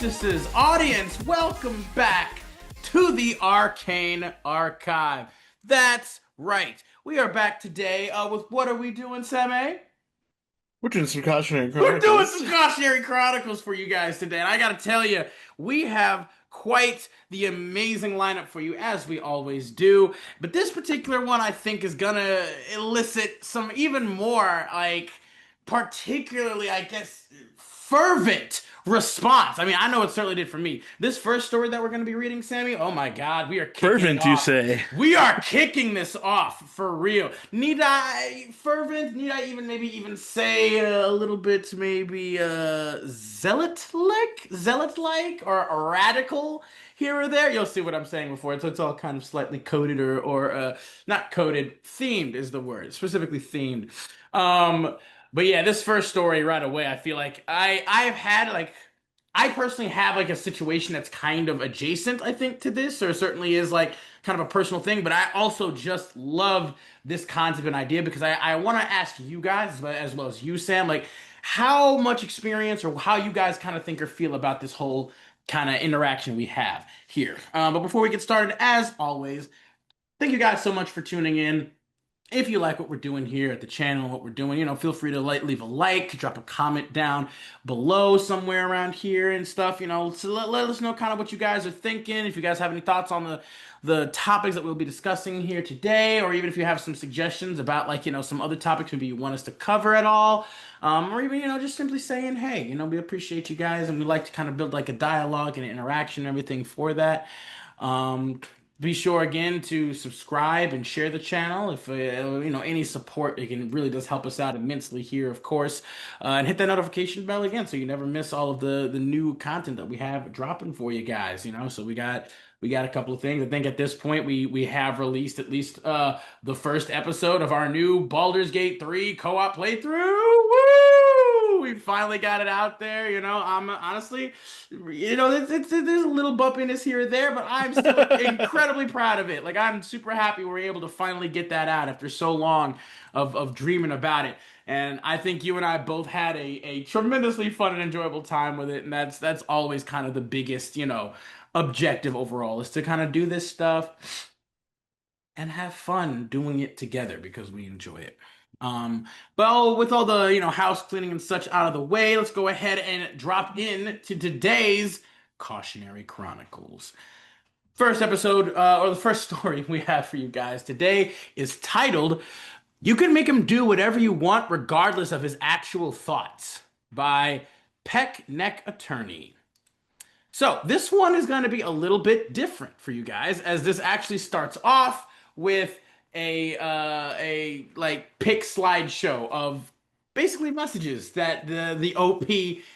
sistas, audience, welcome back to the Arcane Archive. That's right. We are back today with what are we doing, Seme? We're doing some Cautionary We're doing Chronicles. some Cautionary Chronicles for you guys today. And I gotta tell you, we have quite the amazing lineup for you, as we always do. But this particular one, I think, is gonna elicit some even more, particularly, I guess, fervent response. I mean, I know it certainly did for me. This first story that we're going to be reading, Sammy, oh my God, we are kicking it Fervent, you off. say? We are kicking this off for real. Need I fervent? Need I even say a little bit maybe zealot like or radical here or there? You'll see what I'm saying before. So it's all kind of slightly coded or not coded, themed is the word, specifically themed. But yeah, this first story right away, I feel like I've had I personally have like a situation that's kind of adjacent, I think, to this, or certainly is like kind of a personal thing. But I also just love this concept and idea because I want to ask you guys, as well as you, Sam, like how much experience or how you guys kind of think or feel about this whole kind of interaction we have here. But before we get started, as always, thank you guys so much for tuning in. If you like what we're doing here at the channel, what we're doing, feel free to leave a like, drop a comment down below somewhere around here and stuff, so let us know kind of what you guys are thinking. If you guys have any thoughts on the topics that we'll be discussing here today, or even if you have some suggestions about some other topics maybe you want us to cover at all, or even, just simply saying, hey, we appreciate you guys and we like to kind of build like a dialogue and interaction and everything for that. Be sure again to subscribe and share the channel. If any support, it really does help us out immensely here, of course. And hit that notification bell again so you never miss all of the new content that we have dropping for you guys. So we got a couple of things. I think at this point we have released at least the first episode of our new Baldur's Gate 3 co-op playthrough. Woo! We finally got it out there. I'm honestly, there's a little bumpiness here or there, but I'm still incredibly proud of it. Like I'm super happy we're able to finally get that out after so long of dreaming about it. And I think you and I both had a tremendously fun and enjoyable time with it, and that's always kind of the biggest, objective overall is to kind of do this stuff and have fun doing it together because we enjoy it. But with all the house cleaning and such out of the way, let's go ahead and drop in to today's Cautionary Chronicles. First episode, or the first story we have for you guys today is titled "You Can Make Him Do Whatever You Want Regardless of His Actual Thoughts" by Peck Neck Attorney. So this one is going to be a little bit different for you guys, as this actually starts off with a pic slideshow of basically messages that the OP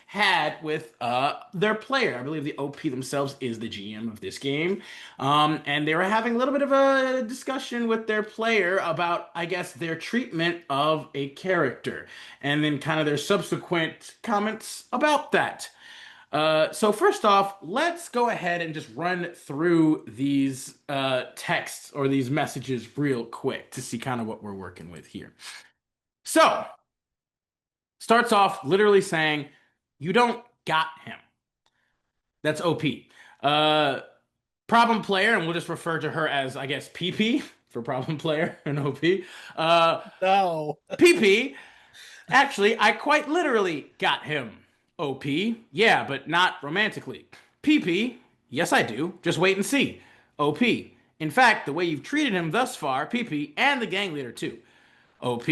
had with their player. I believe the OP themselves is the GM of this game, and they were having a little bit of a discussion with their player about, I guess, their treatment of a character, and then kind of their subsequent comments about that. So first off, let's go ahead and just run through these texts or these messages real quick to see kind of what we're working with here. So, starts off literally saying, "You don't got him." That's OP. Problem player, and we'll just refer to her as, I guess, PP for problem player and OP. No. PP, actually, I quite literally got him. OP, yeah, but not romantically. PP, yes, I do. Just wait and see. OP, in fact, the way you've treated him thus far, PP, and the gang leader too. OP,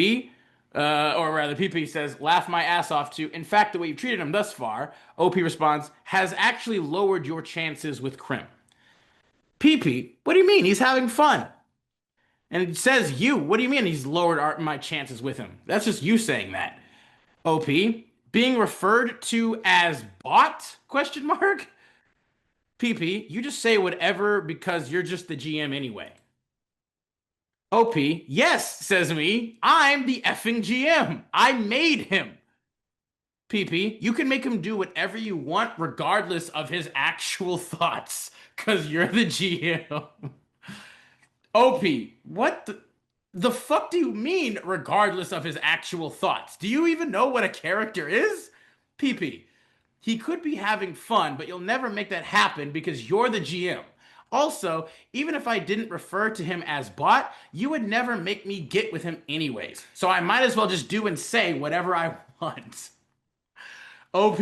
or rather, PP says, laugh my ass off to, in fact, the way you've treated him thus far. OP responds, has actually lowered your chances with Krim. PP, what do you mean? He's having fun. And it says you. What do you mean he's lowered my chances with him? That's just you saying that. OP, being referred to as bot? Question mark. PP, you just say whatever because you're just the GM anyway. OP, yes, says me. I'm the effing GM. I made him. PP, you can make him do whatever you want regardless of his actual thoughts because you're the GM. OP, what the fuck do you mean regardless of his actual thoughts? Do you even know what a character is? PP, He could be having fun, but you'll never make that happen because you're the GM. Also, even if I didn't refer to him as bot, you would never make me get with him anyways. So I might as well just do and say whatever I want. OP.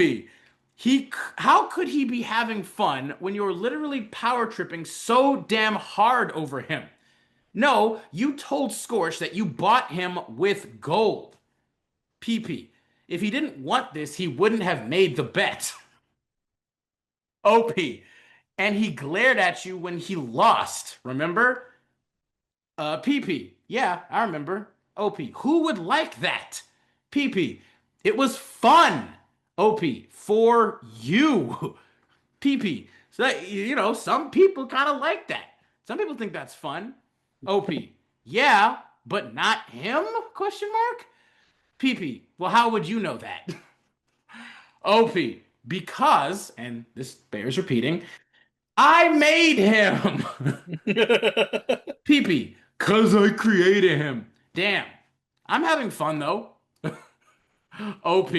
How could he be having fun when you're literally power tripping so damn hard over him? No, you told Scorch that you bought him with gold. PP. If he didn't want this, he wouldn't have made the bet. OP. And he glared at you when he lost, remember? PP. Yeah, I remember. OP. Who would like that? PP. It was fun. OP. For you. PP. So, some people kind of like that. Some people think that's fun. OP. Yeah, but not him? Question mark. PP. Well, how would you know that? OP. Because, and this bears repeating, I made him. PP. Cause I created him. Damn. I'm having fun though. OP.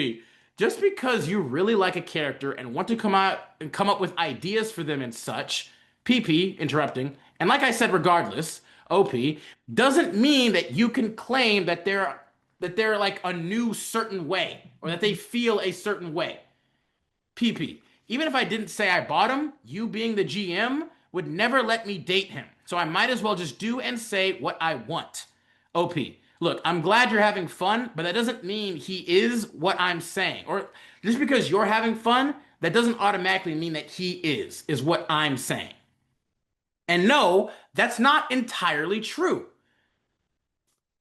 Just because you really like a character and want to come out and come up with ideas for them and such, PP, interrupting, and like I said, regardless, OP, doesn't mean that you can claim that they're like a new certain way or that they feel a certain way. PP. Even if I didn't say I bought him, you being the GM would never let me date him. So I might as well just do and say what I want. OP. Look, I'm glad you're having fun, but that doesn't mean he is what I'm saying. Or just because you're having fun, that doesn't automatically mean that he is what I'm saying. And no, that's not entirely true.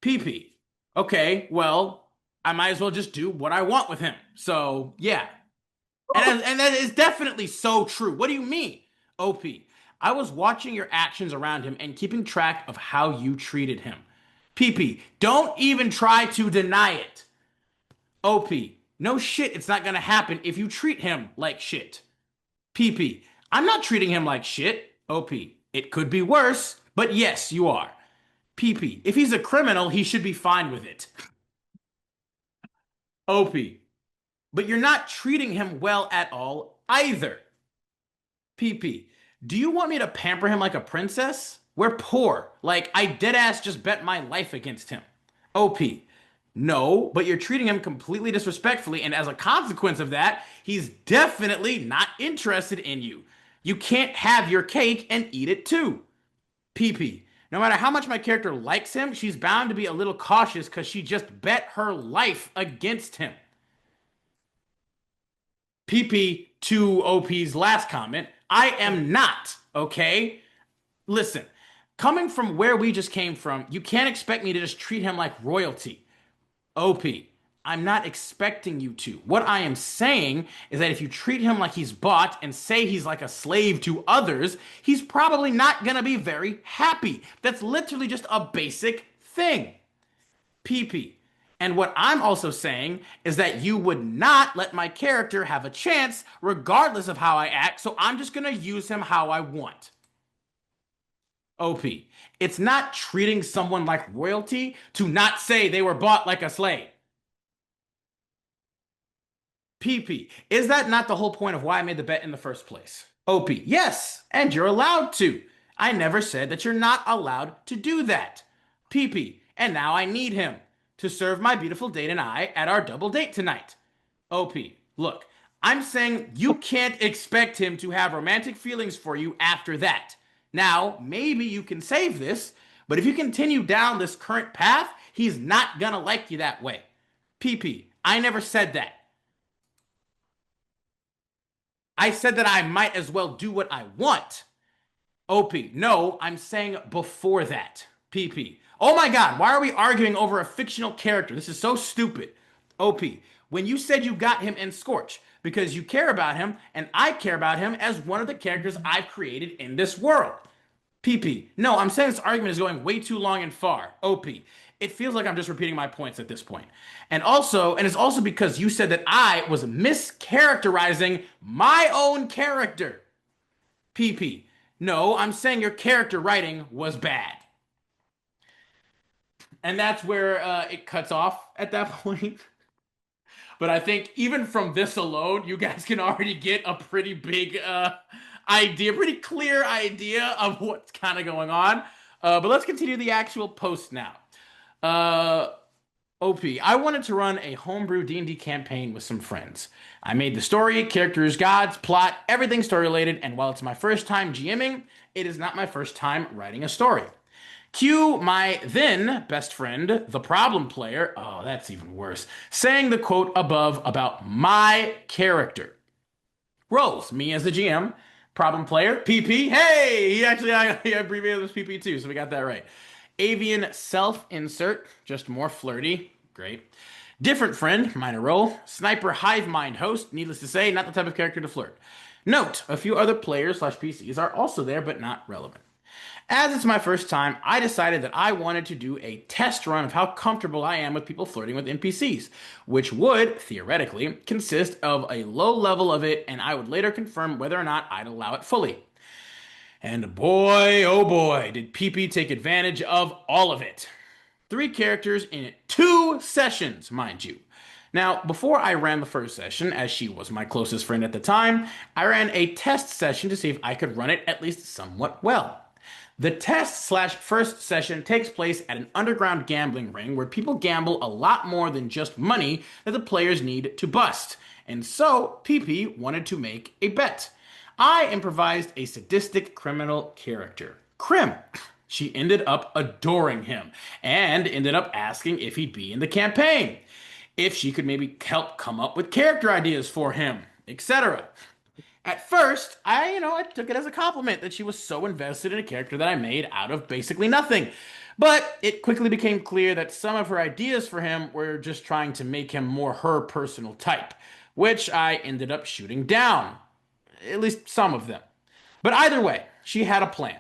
PP. Okay, well, I might as well just do what I want with him. So, yeah. And that is definitely so true. What do you mean? OP. I was watching your actions around him and keeping track of how you treated him. PP. Don't even try to deny it. OP. No shit, it's not gonna happen if you treat him like shit. PP. I'm not treating him like shit. OP. It could be worse, but yes, you are. PP. If he's a criminal, he should be fine with it. OP. But you're not treating him well at all either. PP. Do you want me to pamper him like a princess? We're poor. Like, I deadass just bet my life against him. OP. No, but you're treating him completely disrespectfully, and as a consequence of that, he's definitely not interested in you. You can't have your cake and eat it too. PP. No matter how much my character likes him, she's bound to be a little cautious because she just bet her life against him. PP to OP's last comment, I am not, okay? Listen, coming from where we just came from, you can't expect me to just treat him like royalty. OP, I'm not expecting you to. What I am saying is that if you treat him like he's bought and say he's like a slave to others, he's probably not gonna be very happy. That's literally just a basic thing. PP. And what I'm also saying is that you would not let my character have a chance regardless of how I act, so I'm just gonna use him how I want. OP. It's not treating someone like royalty to not say they were bought like a slave. PP. Is that not the whole point of why I made the bet in the first place? OP. Yes, and you're allowed to. I never said that you're not allowed to do that. PP. And now I need him to serve my beautiful date and I at our double date tonight. OP. Look, I'm saying you can't expect him to have romantic feelings for you after that. Now, maybe you can save this, but if you continue down this current path, he's not gonna like you that way. PP. I never said that. I said that I might as well do what I want. OP. No, I'm saying before that. PP. Oh my god, why are we arguing over a fictional character? This is so stupid. OP. When you said you got him in Scorch, because you care about him, and I care about him as one of the characters I've created in this world. PP. No, I'm saying this argument is going way too long and far. OP. It feels like I'm just repeating my points at this point. And it's also because you said that I was mischaracterizing my own character. PP. No, I'm saying your character writing was bad. And that's where it cuts off at that point. But I think even from this alone, you guys can already get a pretty big idea, pretty clear idea of what's kind of going on. But let's continue the actual post now. Uh, OP, I wanted to run a homebrew D&D campaign with some friends. I made the story, characters, gods, plot, everything story related, and while it's my first time GMing, it is not my first time writing a story. Cue my then best friend, the problem player, oh, that's even worse, saying the quote above about my character. Roles, me as the GM, problem player, PP, hey, he abbreviated this PP too, so we got that right. Avian self-insert, just more flirty, great. Different friend, minor role. Sniper hive mind host, needless to say, not the type of character to flirt. Note, a few other players slash PCs are also there, but not relevant. As it's my first time, I decided that I wanted to do a test run of how comfortable I am with people flirting with NPCs, which would, theoretically, consist of a low level of it, and I would later confirm whether or not I'd allow it fully. And boy, oh boy, did PP take advantage of all of it. 3 characters in 2 sessions, mind you. Now, before I ran the first session, as she was my closest friend at the time, I ran a test session to see if I could run it at least somewhat well. The test slash first session takes place at an underground gambling ring where people gamble a lot more than just money that the players need to bust. And so, PP wanted to make a bet. I improvised a sadistic criminal character, Krim. She ended up adoring him and ended up asking if he'd be in the campaign, if she could maybe help come up with character ideas for him, etc. At first, I took it as a compliment that she was so invested in a character that I made out of basically nothing. But it quickly became clear that some of her ideas for him were just trying to make him more her personal type, which I ended up shooting down. At least some of them. But either way, she had a plan.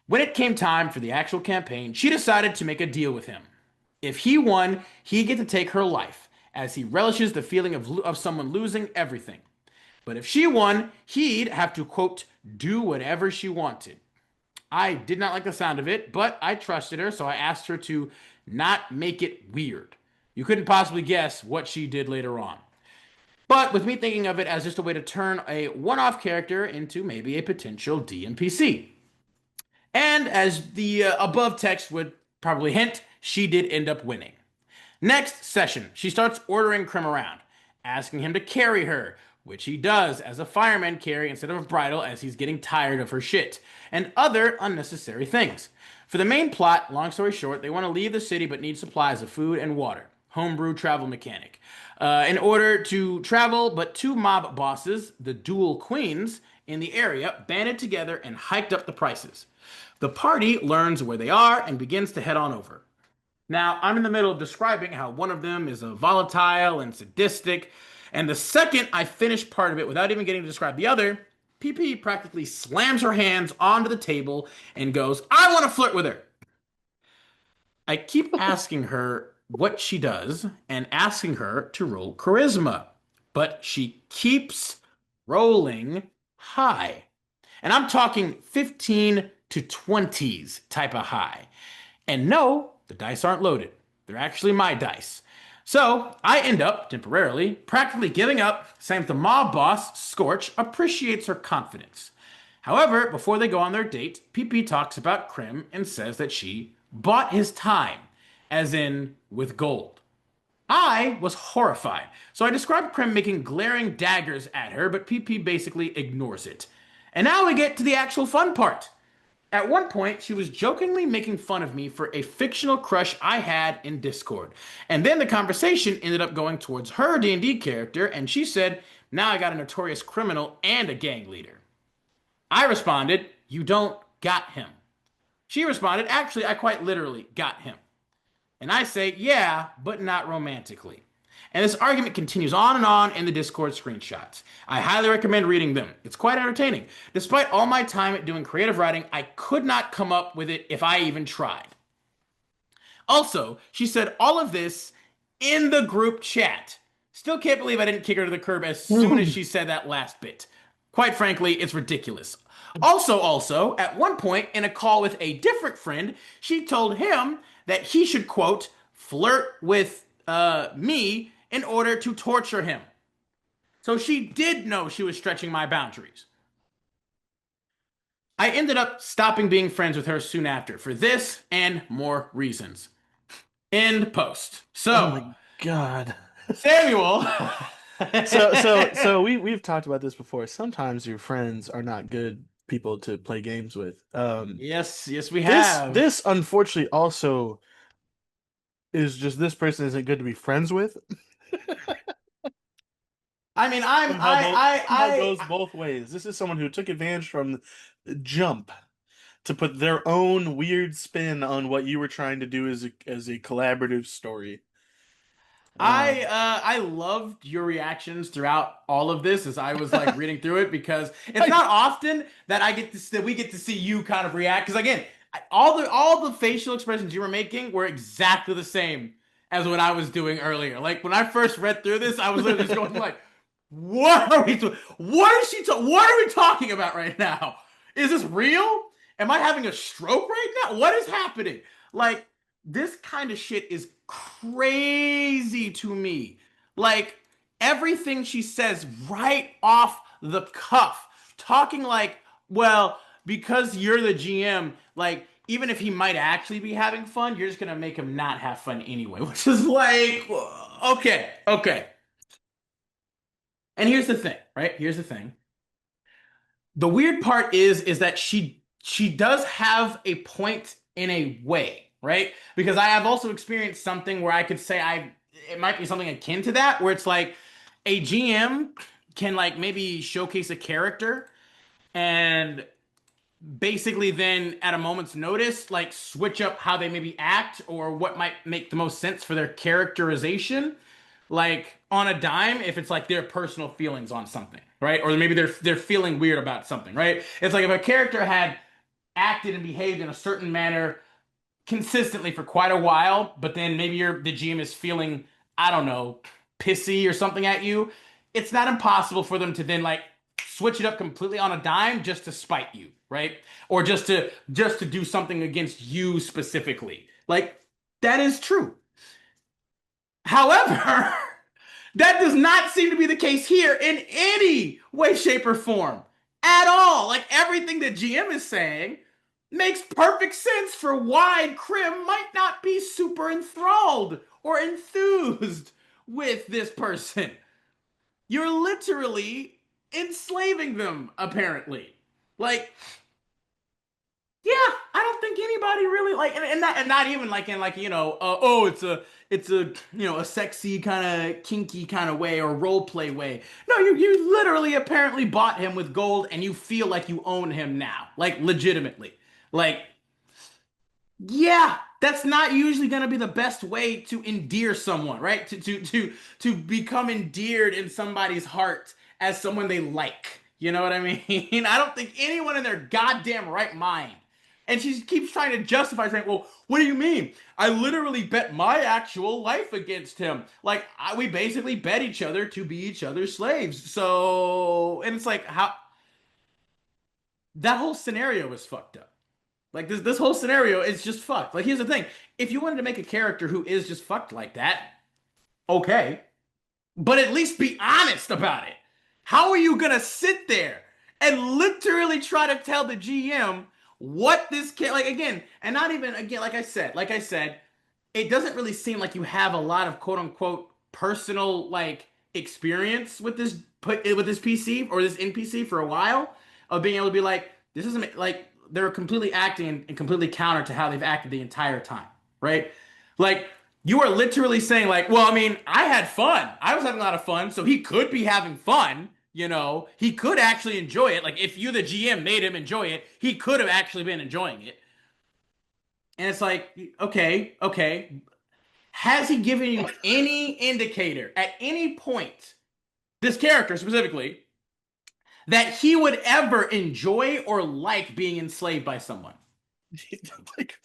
When it came time for the actual campaign, she decided to make a deal with him. If he won, he'd get to take her life, as he relishes the feeling of someone losing everything. But if she won, he'd have to, quote, do whatever she wanted. I did not like the sound of it, but I trusted her, so I asked her to not make it weird. You couldn't possibly guess what she did later on. But with me thinking of it as just a way to turn a one-off character into maybe a potential DMPC. And as the above text would probably hint, she did end up winning. Next session, she starts ordering Krim around, asking him to carry her, which he does as a fireman carry instead of a bridle as he's getting tired of her shit, and other unnecessary things. For the main plot, long story short, they want to leave the city but need supplies of food and water. Homebrew travel mechanic. In order to travel, but 2 mob bosses, the dual queens, in the area banded together and hiked up the prices. The party learns where they are and begins to head on over. Now, I'm in the middle of describing how one of them is a volatile and sadistic, and the second I finish part of it without even getting to describe the other, PP practically slams her hands onto the table and goes, I want to flirt with her. I keep asking her what she does and asking her to roll charisma, but she keeps rolling high. And I'm talking 15 to 20s type of high. And no, the dice aren't loaded. They're actually my dice. So I end up, temporarily, practically giving up, saying that the mob boss, Scorch, appreciates her confidence. However, before they go on their date, PP talks about Krim and says that she bought his time, as in with gold. I was horrified, so I described Krim making glaring daggers at her, but PP basically ignores it. And now we get to the actual fun part. At one point, she was jokingly making fun of me for a fictional crush I had in Discord. And then the conversation ended up going towards her D&D character, and she said, now I got a notorious criminal and a gang leader. I responded, you don't got him. She responded, actually, I quite literally got him. And I say, yeah, but not romantically. And this argument continues on and on in the Discord screenshots. I highly recommend reading them. It's quite entertaining. Despite all my time at doing creative writing, I could not come up with it if I even tried. Also, she said all of this in the group chat. Still can't believe I didn't kick her to the curb as soon as she said that last bit. Quite frankly, it's ridiculous. Also, at one point in a call with a different friend, she told him that he should, quote, flirt with me in order to torture him. So she did know she was stretching my boundaries. I ended up stopping being friends with her soon after for this and more reasons. End post. Oh So, my God. Samuel. So we've talked about this before. Sometimes your friends are not good people to play games with. Yes, yes, we This have. this unfortunately also is just this person isn't good to be friends with. I mean, Somehow goes both ways. This is someone who took advantage from the jump to put their own weird spin on what you were trying to do as a collaborative story. Um, I loved your reactions throughout all of this as I was like reading through it because it's I not often that we get to see you kind of react because again all the facial expressions you were making were exactly the same as what I was doing earlier. Like when I first read through this, I was literally just going like, "What are we doing? What are we talking about right now? Is this real? Am I having a stroke right now? What is happening?" Like this kind of shit is crazy to me. Like everything she says right off the cuff, talking like, well, because you're the GM, like even if he might actually be having fun, you're just gonna make him not have fun anyway, which is like, okay, okay. And here's the thing, right? Here's the thing. The weird part is that she does have a point in a way, right? Because I have also experienced something where I could say I it might be something akin to that, where it's like a GM can like maybe showcase a character and basically then at a moment's notice like switch up how they maybe act or what might make the most sense for their characterization like on a dime if it's like their personal feelings on something, right? Or maybe they're feeling weird about something, right? It's like if a character had acted and behaved in a certain manner consistently for quite a while, but then maybe the GM is feeling, I don't know, pissy or something at you. It's not impossible for them to then like switch it up completely on a dime just to spite you, right? Or just to do something against you specifically. Like that is true. However, that does not seem to be the case here in any way, shape, or form at all. Like everything that GM is saying makes perfect sense for why Krim might not be super enthralled or enthused with this person. You're literally enslaving them, apparently. Like, yeah, I don't think anybody really like, and not even like in like oh it's a a sexy kind of kinky kind of way or role play way. No, you literally apparently bought him with gold and you feel like you own him now, like legitimately. Like, yeah, that's not usually going to be the best way to endear someone, right? To become endeared in somebody's heart as someone they like. You know what I mean? I don't think anyone in their goddamn right mind. And she keeps trying to justify saying, "Well, what do you mean? I literally bet my actual life against him. Like we basically bet each other to be each other's slaves." So, and it's like how that whole scenario is fucked up. Like this whole scenario is just fucked. Like here's the thing: if you wanted to make a character who is just fucked like that, okay, but at least be honest about it. How are you gonna sit there and literally try to tell the GM what this kid like again, and not even again, like I said, it doesn't really seem like you have a lot of quote unquote personal like experience with this PC or this NPC for a while of being able to be like, this isn't like they're completely acting and completely counter to how they've acted the entire time, right? Like you are literally saying like, well, I mean, I had fun. I was having a lot of fun, so he could be having fun. He could actually enjoy it. Like if you, the GM, made him enjoy it, he could have actually been enjoying it. And it's like, okay, okay. Has he given you any indicator at any point, this character specifically, that he would ever enjoy or like being enslaved by someone? like,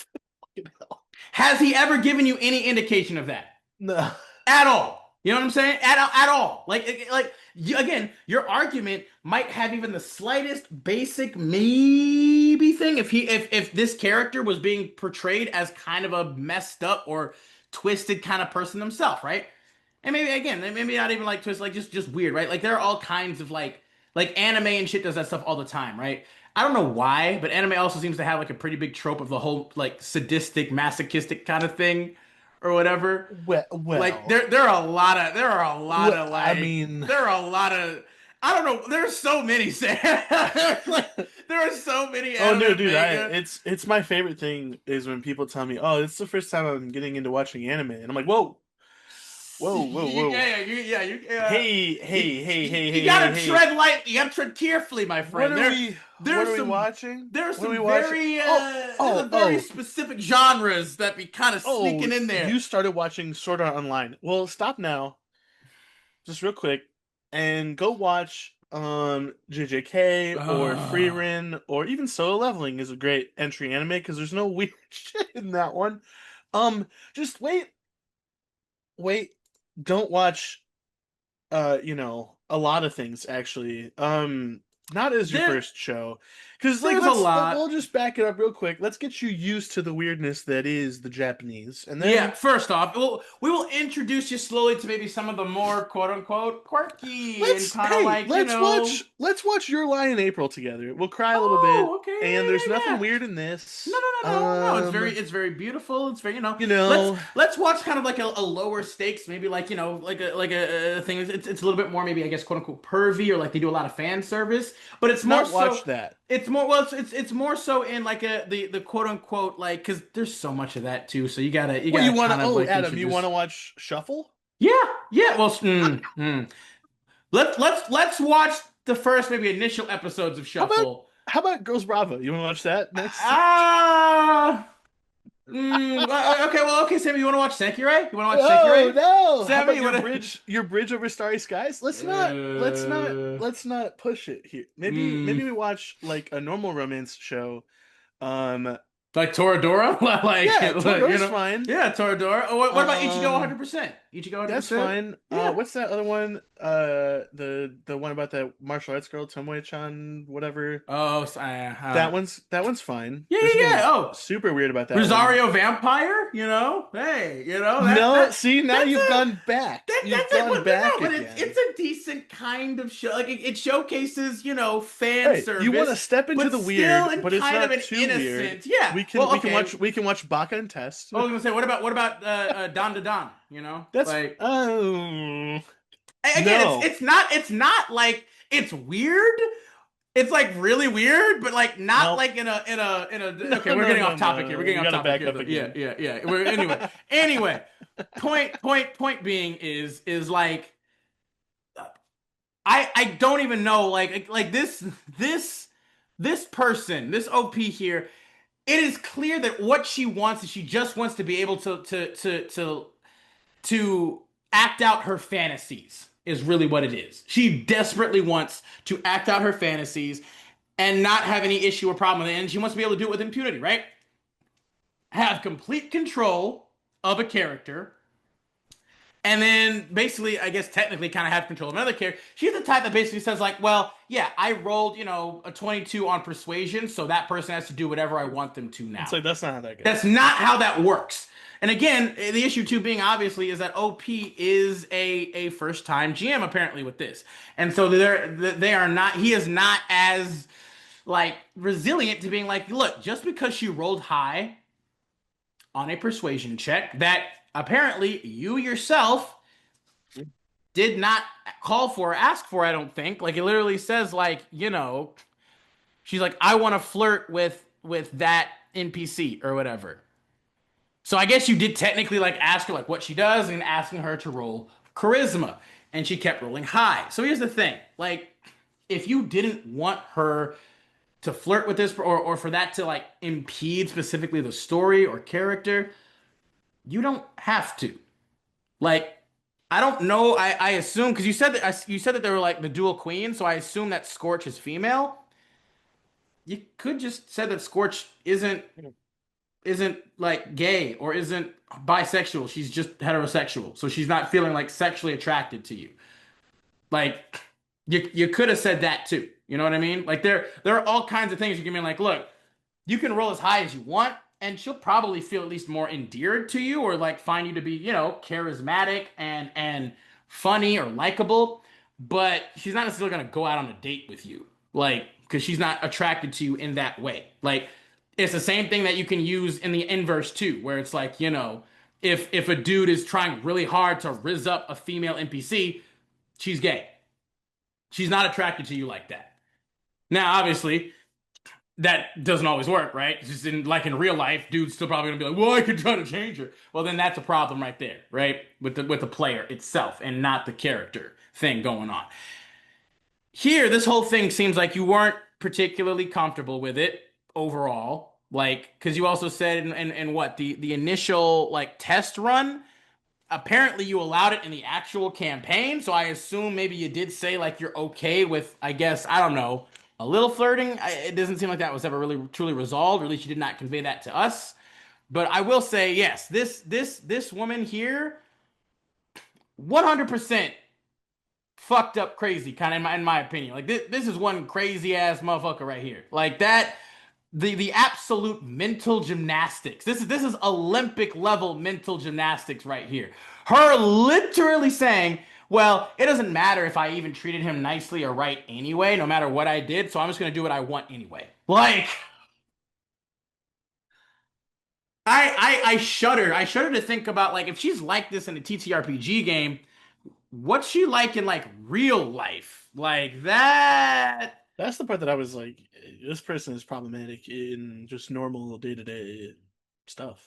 fucking hell. Has he ever given you any indication of that? No. At all. You know what I'm saying? At all. Again, your argument might have even the slightest basic maybe thing if this character was being portrayed as kind of a messed up or twisted kind of person himself, right? And maybe again, maybe not even like twist, like just weird, right? Like there are all kinds of like anime and shit does that stuff all the time, right? I don't know why, but anime also seems to have like a pretty big trope of the whole like sadistic, masochistic kind of thing, or whatever. Like Well, there are a lot of I like mean, there are a lot of I don't know. There's so many like there are so many oh anime no, and dude, manga. it's my favorite thing is when people tell me, "Oh, it's the first time I'm getting into watching anime," and I'm like, "Whoa, whoa, whoa, whoa, hey, You, hey, hey, hey, you hey, hey, gotta hey, tread lightly. You gotta tread carefully, my what friend. are we, what There's are we some watching? there's What are we some watching? very Oh, there's a oh, very oh, specific genres that be kind of oh, sneaking in there. you started watching Sword Art Online. Well, stop now, just real quick, and go watch JJK or Ugh. Frieren or even Solo Leveling is a great entry anime because there's no weird shit in that one. Just wait, don't watch a lot of things actually. Not as your There first show. Because like there's a we'll lot. just back it up real quick. Let's get you used to the weirdness that is the Japanese. And Yeah, then first off, we will introduce you slowly to maybe some of the more quote unquote quirky and kind of like, let's watch Your Lie in April together. We'll cry a little bit, oh, okay, and there's yeah, yeah, nothing yeah. weird in No, this. no, no, no, no. It's very beautiful. It's very, You let's know, watch kind of like a lower stakes, maybe like, like a thing. It's a little bit more maybe I guess quote unquote pervy or like they do a lot of fan service, but it's let's more not so watch that. it's more well it's more so in like the quote unquote like because there's so much of that too. So you What you gotta want to? kind of Oh, like Adam, you want introduce. to watch Shuffle? Yeah, yeah. Well, let's watch the first maybe initial episodes of How about Shuffle. Girls Bravo? You want to watch that next? Ah. Okay, well, okay, Sammy, you want to watch Sekiro? You want to watch Oh Sekiro? no! How Sammy, about you want to? your bridge over starry skies? Uh, Let's not push it here. Maybe mm, we watch like a normal romance show. Um, like Toradora? yeah, You Torador's know? fine. Yeah, Toradora. Oh, what about Ichigo Um, 100%? Ichigo that's 100%? fine. Yeah. What's that other one? The one about that martial arts girl, Tomoe-chan, whatever. Oh, That one's fine. yeah, There's yeah, yeah. nothing Oh, super weird about that one. Rosario Vampire, you know? Hey, No, see, now that's you've a gone back. You've that's it. gone But no, back but again. it's a decent kind of show. Like it showcases, fan Right. You want to service, step into but the still weird, in but it's kind of not an too weird. innocent. Yeah. Well, okay. We can watch Baka and Test. I was gonna say, what about Don to Don? That's Like oh again, no. it's not like it's weird. It's like really weird, but like not No. like in a. No, Okay, we're no, getting no, off topic here. no. We're getting We off gotta topic back here, up though. Yeah, again. yeah, yeah. Anyway. Point being is like I don't even know like this person this OP here. It is clear that what she wants is she just wants to be able to act out her fantasies is really what it is. She desperately wants to act out her fantasies and not have any issue or problem with it. And she wants to be able to do it with impunity, right? Have complete control of a character. And then basically, I guess technically kind of have control of another character. She's the type that basically says, like, well, yeah, I rolled, a 22 on persuasion, so that person has to do whatever I want them to It's now. like that's not how that That's goes. not how that works. And again, the issue too being obviously is that OP is a first time GM apparently with this, and so they are not. He is not as like resilient to being like, look, just because she rolled high on a persuasion check that apparently you yourself did not call for or ask for. I don't think like it literally says like she's like I want to flirt with that NPC or whatever. So I guess you did technically like ask her like what she does and asking her to roll charisma, and she kept rolling high. So here's the thing: like, if you didn't want her to flirt with this or for that to like impede specifically the story or character, you don't have to. Like, I don't know. I assume because you said that they were like the dual queen, so I assume that Scorch is female. You could just say that Scorch isn't like gay or isn't bisexual. She's just heterosexual. So she's not feeling like sexually attracted to you. Like you could have said that too. You know what I mean? Like there are all kinds of things you can be like, look, you can roll as high as you want and she'll probably feel at least more endeared to you, or like find you to be, charismatic and funny or likable. But she's not necessarily gonna go out on a date with you, like, because she's not attracted to you in that way. Like, it's the same thing that you can use in the inverse too, where it's like, if a dude is trying really hard to rizz up a female NPC, she's gay. She's not attracted to you like that. Now, obviously, that doesn't always work, right? It's just in real life, dude's still probably gonna be like, "Well, I could try to change her." Well, then that's a problem right there, right? With the player itself and not the character thing going on. Here, this whole thing seems like you weren't particularly comfortable with it overall, like because you also said in what the initial like test run, apparently you allowed it in the actual campaign, so I assume maybe you did say like you're okay with, I guess, I don't know, a little flirting. It doesn't seem like that was ever really truly resolved, or at least you did not convey that to us. But I will say, yes, this woman here, 100% fucked up crazy, kind of in my opinion. Like this is one crazy ass motherfucker right here. Like that, the absolute mental gymnastics. This is Olympic level mental gymnastics right here. Her literally saying, "Well, it doesn't matter if I even treated him nicely or right anyway, no matter what I did, so I'm just gonna do what I want anyway." Like, I shudder. I shudder to think about, like, if she's like this in a TTRPG game, what's she like in like real life? Like that. That's the part that I was like, this person is problematic in just normal day to day stuff.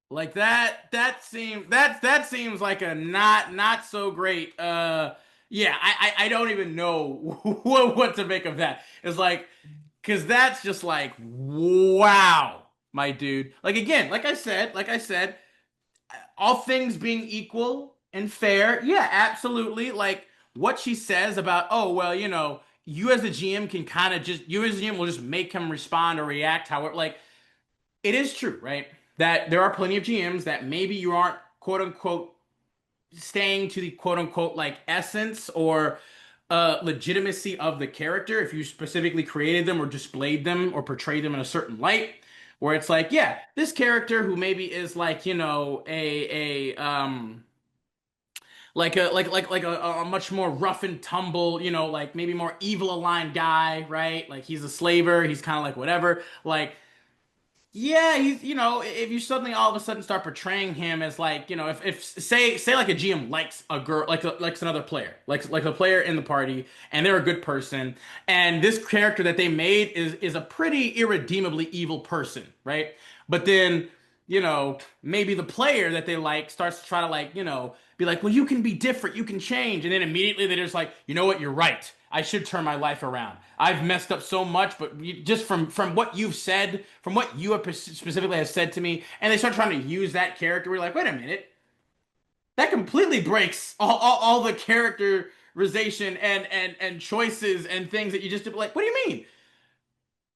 Like that seems like a not so great. Yeah, I don't even know what to make of that. It's like, because that's just like, wow, my dude. Like, again, like I said, all things being equal and fair, yeah, absolutely. Like what she says about, oh well, you as a GM can kind of just, you as a GM will just make him respond or react however. Like, it is true, right? That there are plenty of GMs that maybe you aren't quote unquote staying to the quote unquote like essence or legitimacy of the character if you specifically created them or displayed them or portrayed them in a certain light. Where it's like, yeah, this character who maybe is like, a like a much more rough and tumble, like maybe more evil aligned guy, right? Like he's a slaver, he's kind of like whatever. Like, yeah, he's, if you suddenly all of a sudden start portraying him as like, if say like a GM likes a girl, likes another player, like a player in the party, and they're a good person, and this character that they made is a pretty irredeemably evil person, right? But then, maybe the player that they like starts to try to like, be like, well, you can be different, you can change, and then immediately they're just like, you know what, you're right. I should turn my life around. I've messed up so much, but just from what you've said, from what you have specifically have said to me, and they start trying to use that character, we're like, wait a minute, that completely breaks all the characterization and choices and things that you just did. Like, what do you mean?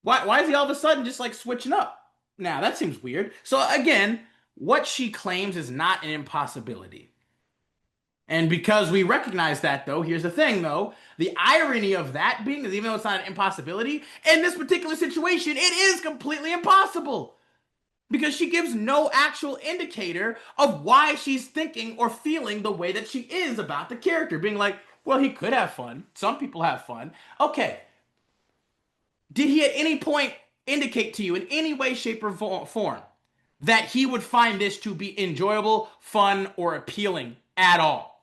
Why is he all of a sudden just like switching up? Now that seems weird. So again, what she claims is not an impossibility. And because we recognize that, though, here's the thing, though. The irony of that being is, even though it's not an impossibility, in this particular situation, it is completely impossible. Because she gives no actual indicator of why she's thinking or feeling the way that she is about the character. Being like, well, he could have fun. Some people have fun. Okay. Did he at any point indicate to you in any way, shape, or form that he would find this to be enjoyable, fun, or appealing at all?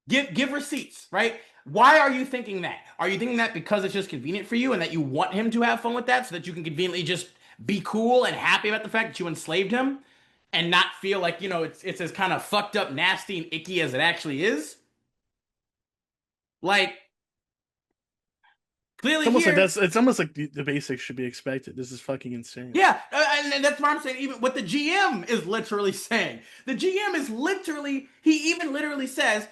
Give receipts, right? Why are you thinking that? Are you thinking that because it's just convenient for you and that you want him to have fun with that so that you can conveniently just be cool and happy about the fact that you enslaved him and not feel like, it's as kind of fucked up, nasty, and icky as it actually is? Like, clearly here, It's almost like the basics should be expected. This is fucking insane. yeah, and that's what I'm saying. Even what the GM is literally saying. The GM is literally, he even literally says,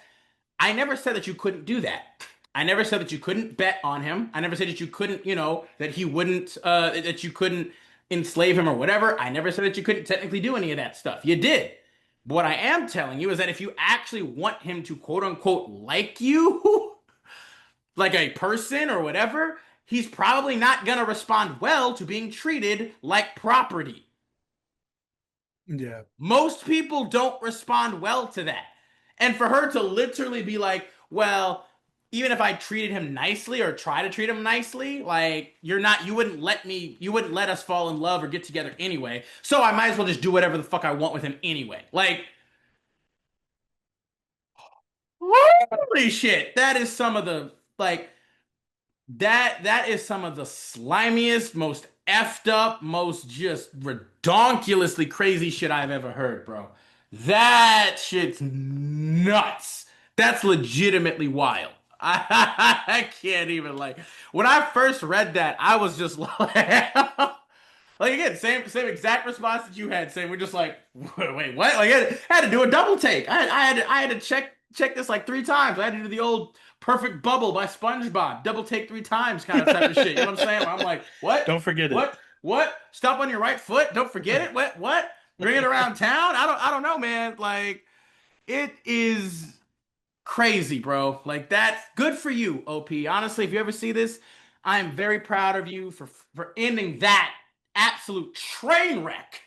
I never said that you couldn't do that. I never said that you couldn't bet on him. I never said that you couldn't, that he wouldn't, that you couldn't enslave him or whatever. I never said that you couldn't technically do any of that stuff. You did. But what I am telling you is that if you actually want him to quote unquote like you, like a person or whatever, he's probably not going to respond well to being treated like property. Yeah. Most people don't respond well to that. And for her to literally be like, well, even if I treated him nicely or try to treat him nicely, like you wouldn't let us fall in love or get together anyway. So I might as well just do whatever the fuck I want with him anyway. Like, holy shit, that is some of the like that is some of the slimiest, most effed up, most just redonkulously crazy shit I've ever heard, bro. That shit's nuts. That's legitimately wild. I can't even like when I first read that, I was just like again, same exact response that you had. Saying we're just like, wait, what? Like I had to do a double take. I had to check this like 3 times. I had to do the old perfect bubble by SpongeBob, double take 3 times kind of type of shit. You know what I'm saying? Where I'm like, what? Don't forget it. What? Stop on your right foot. Don't forget it. What? Bring it around town. I don't know, man. Like it is crazy, bro. Like that's good for you, OP. Honestly, if you ever see this, I am very proud of you for ending that absolute train wreck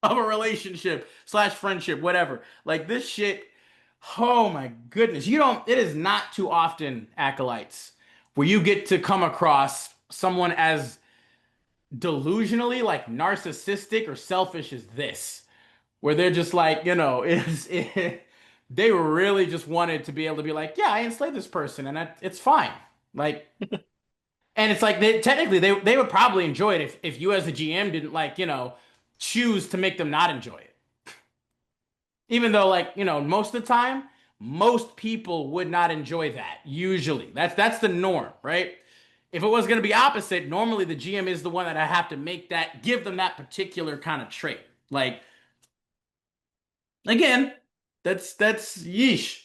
of a relationship slash friendship, whatever. Like this shit. Oh my goodness. It is not too often, acolytes, where you get to come across someone as delusionally like narcissistic or selfish as this, where they're just like, they really just wanted to be able to be like, yeah, I enslaved this person and it's fine. Like, and it's like technically they would probably enjoy it if you as a GM didn't like, choose to make them not enjoy it. Even though like, most of the time, most people would not enjoy that. Usually. That's the norm, right? If it was going to be opposite, normally the GM is the one that I have to give them that particular kind of trait. Like again, that's yeesh.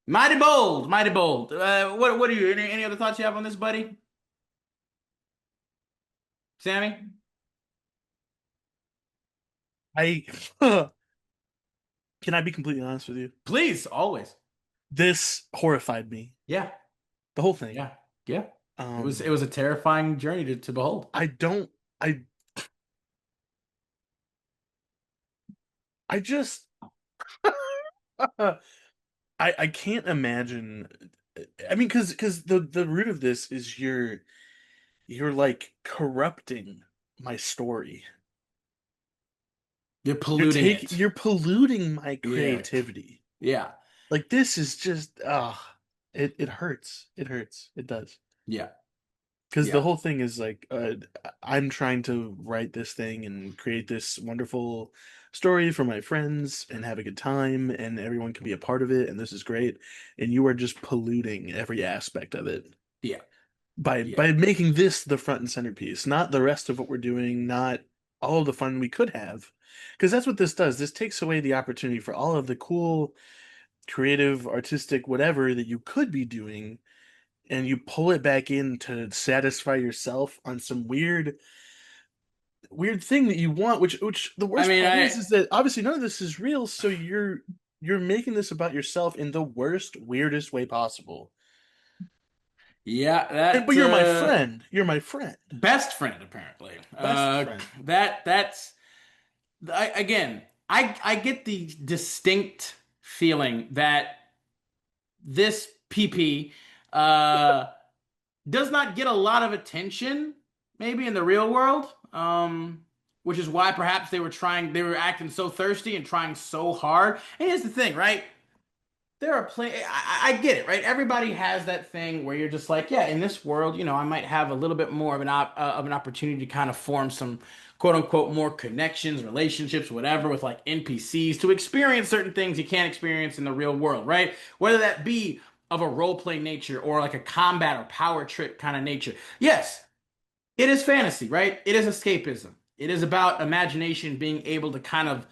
Mighty bold, mighty bold. What are you? Any other thoughts you have on this, buddy? Sammy? I can I be completely honest with you? Please, always. This horrified me. Yeah, The whole thing. yeah, yeah. It Um, was a terrifying journey to behold. I don't I I just I can't imagine. I mean, because the root of this is you're like corrupting my story. You're polluting it. You're polluting my Yeah, creativity. yeah, Like this is just it hurts. It hurts. It does. yeah, Because the yeah, whole thing is like I'm trying to write this thing and create this wonderful story for my friends and have a good time and everyone can be a part of it and this is great and you are just polluting every aspect of it yeah, yeah. by making this the front and centerpiece, not the rest of what we're doing, not all of the fun we could have. Because that's what this does. This takes away the opportunity for all of the cool, creative, artistic, whatever that you could be doing, and you pull it back in to satisfy yourself on some weird thing that you want, which the I worst mean, part is that obviously none of this is real, so you're making this about yourself in the worst, weirdest way possible. yeah, And that but you're my friend. You're my friend. best friend apparently. Best friend. That's again. I get the distinct feeling that this PP uh does not get a lot of attention, maybe in the real world. Which is why perhaps they were acting so thirsty and trying so hard. And here's the thing, right? There are plenty. I get it, right? Everybody has that thing where you're just like, yeah, in this world, I might have a little bit more of an opportunity to kind of form some quote unquote more connections, relationships, whatever, with like NPCs to experience certain things you can't experience in the real world, right? Whether that be of a role play nature or like a combat or power trip kind of nature. Yes, it is fantasy, right? It is escapism. It is about imagination being able to kind of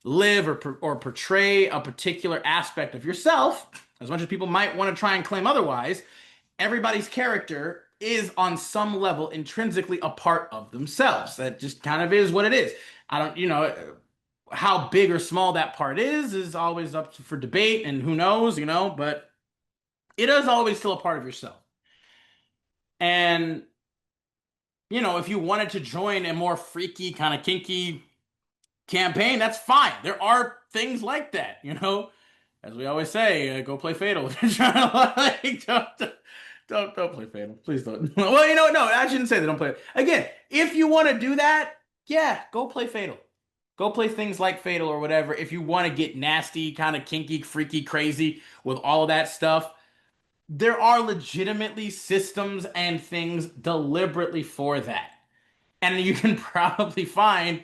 live or portray a particular aspect of yourself. As much as people might want to try and claim otherwise, everybody's character is on some level intrinsically a part of themselves. That just kind of is what it is. I don't, how big or small that part is always up for debate and who knows, but it is always still a part of yourself. And if you wanted to join a more freaky, kind of kinky campaign, that's fine. There are things like that. As we always say, go play Fatal. If you're trying to don't play Fatal. Please don't. Well, no, I shouldn't say that. Don't play it. Again, if you want to do that, yeah, go play Fatal. Go play things like Fatal or whatever. If you want to get nasty, kind of kinky, freaky, crazy with all of that stuff, there are legitimately systems and things deliberately for that. And you can probably find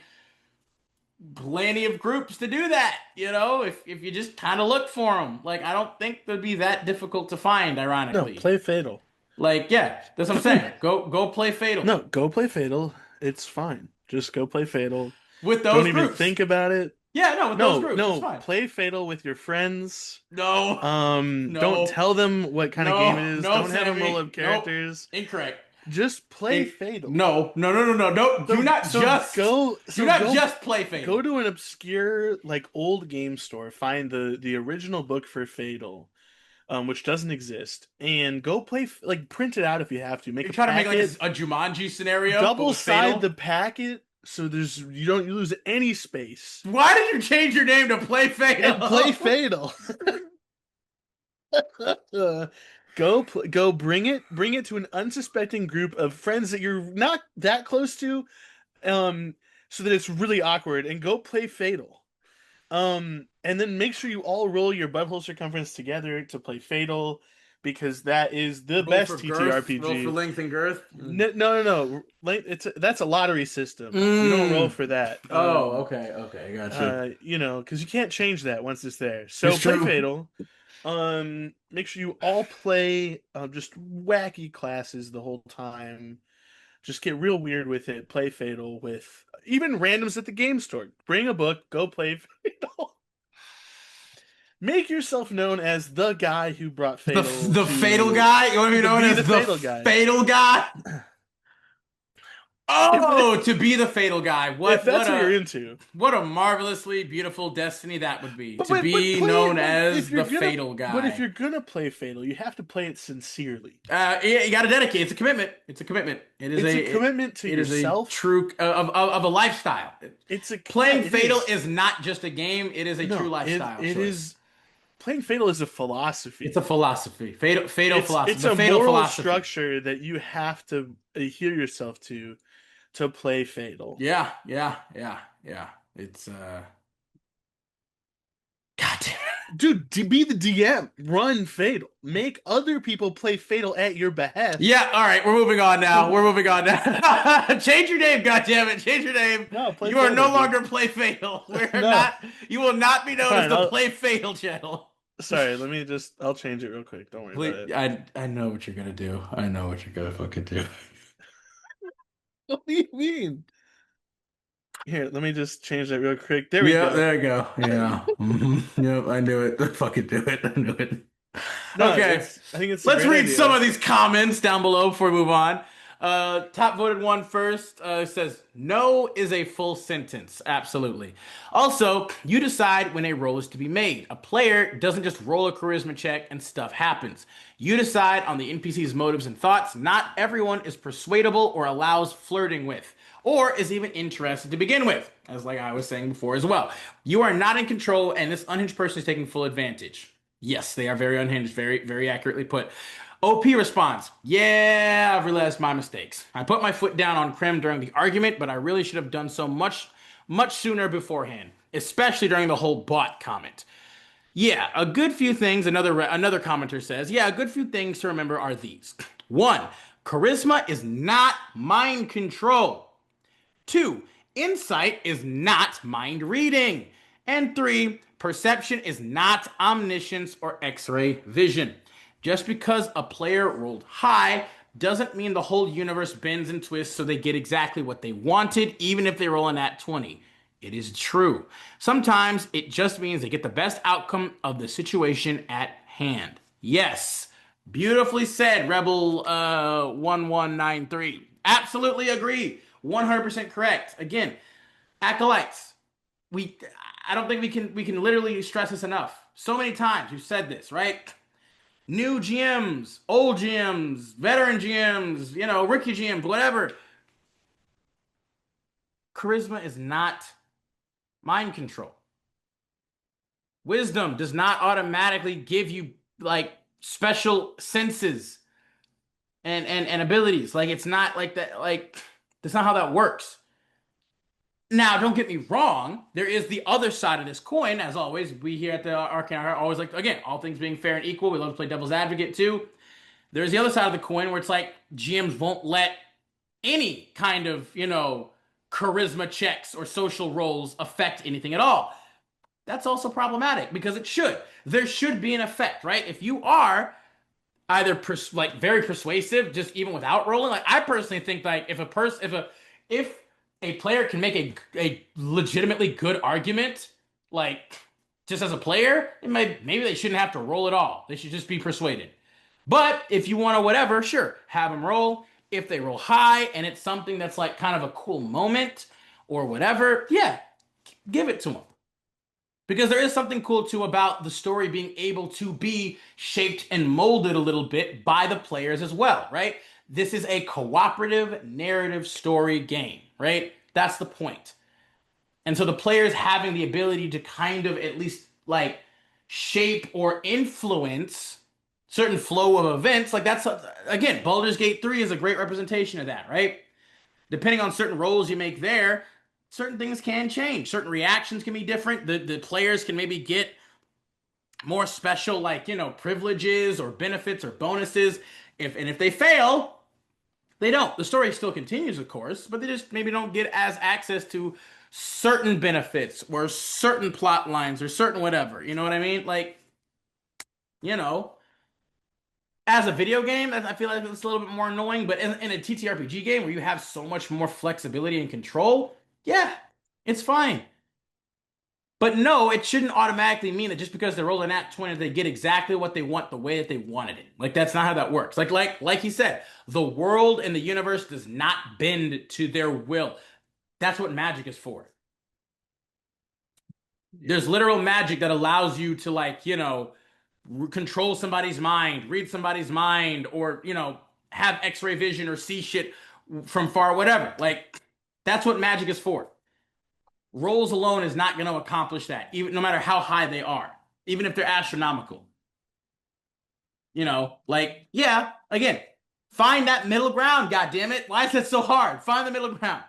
plenty of groups to do that, if you just kind of look for them. Like, I don't think they'd be that difficult to find, No, ironically. play Fatal. Like, yeah, that's what I'm saying. Go play Fatal No, go play Fatal. It's fine. Just go play Fatal. with Don't those even groups. think about it. Yeah, no, with those No, groups, it's no, fine. play Fatal with your friends. No, Don't no, tell them what kind of game it no, is. no, Don't have them roll Sammy. up Nope. characters. Incorrect. Just play Fatal. No, no, no, no, no. Don't do So not so just go do so not go just play Fatal. go to an obscure like old game store, find the original book for Fatal, which doesn't exist, and go play like print it out if you have to. Make You're a trying to make like packet, a Jumanji scenario, but double with side Fatal. the packet so you don't lose any space, Why did you change your name to Play and play Fatal? Fatal. Go bring it to an unsuspecting group of friends that you're not that close to, um, so that it's really awkward, and go play Fatal. And then make sure you all roll your butthole circumference together to play Fatal, because that is the Roll for best girth, roll for TTRPG. length and girth. No, no, no, no. Like that's a lottery system. You don't roll Mm. for that. Oh, okay, okay, got you. Because you can't change that once it's there. It's So play true. Fatal. Make sure you all play just wacky classes the whole time. Just get real weird with it. Play Fatal with even randoms at the game store. Bring a book, go play Fatal. Make yourself known as the guy who brought The Fatal the Fatal guy. You want to be to known be as the the Fatal guy. Fatal guy? If Oh, to be the Fatal guy. if What that's what you're into. what a marvelously beautiful destiny that would be. To But be play known but as the Fatal if guy. you're gonna play Fatal, you have to play it sincerely. Yeah, you got to dedicate. It's a commitment. It's a commitment. It is It's a a commitment to it is a yourself. true of a lifestyle. Yeah, Playing it Fatal is. is not just a game. It is a true No, lifestyle it choice. is playing Fatal is a It's a philosophy. philosophy. Fatal philosophy. It's The a Fatal moral philosophy. structure that you have to adhere yourself to play Fatal. Yeah, yeah, yeah, yeah. It's God damn Dude, be the DM. Run Fatal. Make other people play Fatal at your behest. Yeah, all right, we're moving on now. We're moving on now. Change your name, goddammit. Change your name. No, play You are Fatal, no dude. longer Play Fatal. We're No. not you will not be known as Fine, the Play Fatal channel. sorry, I'll change it real quick. Don't worry about Please, it. I know what you're gonna do. I know what you're gonna fucking do. What do you mean? Here, let me just change that real quick. There we Yeah, go. there you go. Yeah. Yep, I knew it. Fucking do it. I knew it. No, Okay. I think it's a Let's great read some idea. of these comments down below before we move on. Top voted one first says, no is a full sentence. Absolutely. Also, you decide when a roll is to be made. A player doesn't just roll a charisma check and stuff happens. You decide on the NPC's motives and thoughts. Not everyone is persuadable or allows flirting with, or is even interested to begin with, as like I was saying before as well. You are not in control, and this unhinged person is taking full advantage. Yes, they are very unhinged, very, very accurately put. OP responds, yeah, I've realized my mistakes. I put my foot down on Krim during the argument, but I really should have done so much, much sooner beforehand, especially during the whole bot comment. Yeah, a good few things, another commenter says, yeah, a good few things to remember are these. One, charisma is not mind control. Two, insight is not mind reading. And three, perception is not omniscience or x-ray vision. Just because a player rolled high doesn't mean the whole universe bends and twists so they get exactly what they wanted, even if they roll a nat 20. It is true. Sometimes it just means they get the best outcome of the situation at hand. Yes. Beautifully said, Rebel 1193. Absolutely agree. 100% correct. Again, acolytes. We I don't think we can literally stress this enough. So many times we've said this, right? New GMs, old GMs, veteran GMs, rookie GMs, whatever. charisma is not mind control. Wisdom does not automatically give you like special senses and abilities. Like it's not like that. Like that's not how that works. Now, don't get me wrong. There is the other side of this coin. As always, we here at the Arcane Archive always like, again, all things being fair and equal. We love to play devil's advocate too. There's the other side of the coin where it's like GMs won't let any kind of, charisma checks or social roles affect anything at all. That's also problematic because it should. There should be an effect, right? If you are either like very persuasive, just even without rolling, like I personally think like if a player can make a legitimately good argument, like just as a player, maybe they shouldn't have to roll at all. They should just be persuaded. But if you want to whatever, sure, have them roll. If they roll high and it's something that's like kind of a cool moment or whatever, yeah, give it to them. Because there is something cool too about the story being able to be shaped and molded a little bit by the players as well, right? This is a cooperative narrative story game, right? That's the point. And so the players having the ability to kind of at least like shape or influence certain flow of events, like that's again, Baldur's Gate 3 is a great representation of that, right? Depending on certain roles you make there, certain things can change. Certain reactions can be different. The players can maybe get more special, like, privileges or benefits or bonuses. If they fail, they don't. The story still continues, of course, but they just maybe don't get as access to certain benefits or certain plot lines or certain whatever. You know what I mean? Like, you know, as a video game, I feel like it's a little bit more annoying, but in a TTRPG game where you have so much more flexibility and control, yeah, it's fine. But no, it shouldn't automatically mean that just because they're rolling at 20, they get exactly what they want the way that they wanted it. Like that's not how that works. Like he said, the world and the universe does not bend to their will. That's what magic is for. There's literal magic that allows you to control somebody's mind, read somebody's mind, or have X-ray vision or see shit from far, whatever. Like that's what magic is for. Rolls alone is not going to accomplish that, even no matter how high they are, even if they're astronomical. Yeah, again, find that middle ground, God damn it. Why is that so hard? Find the middle ground.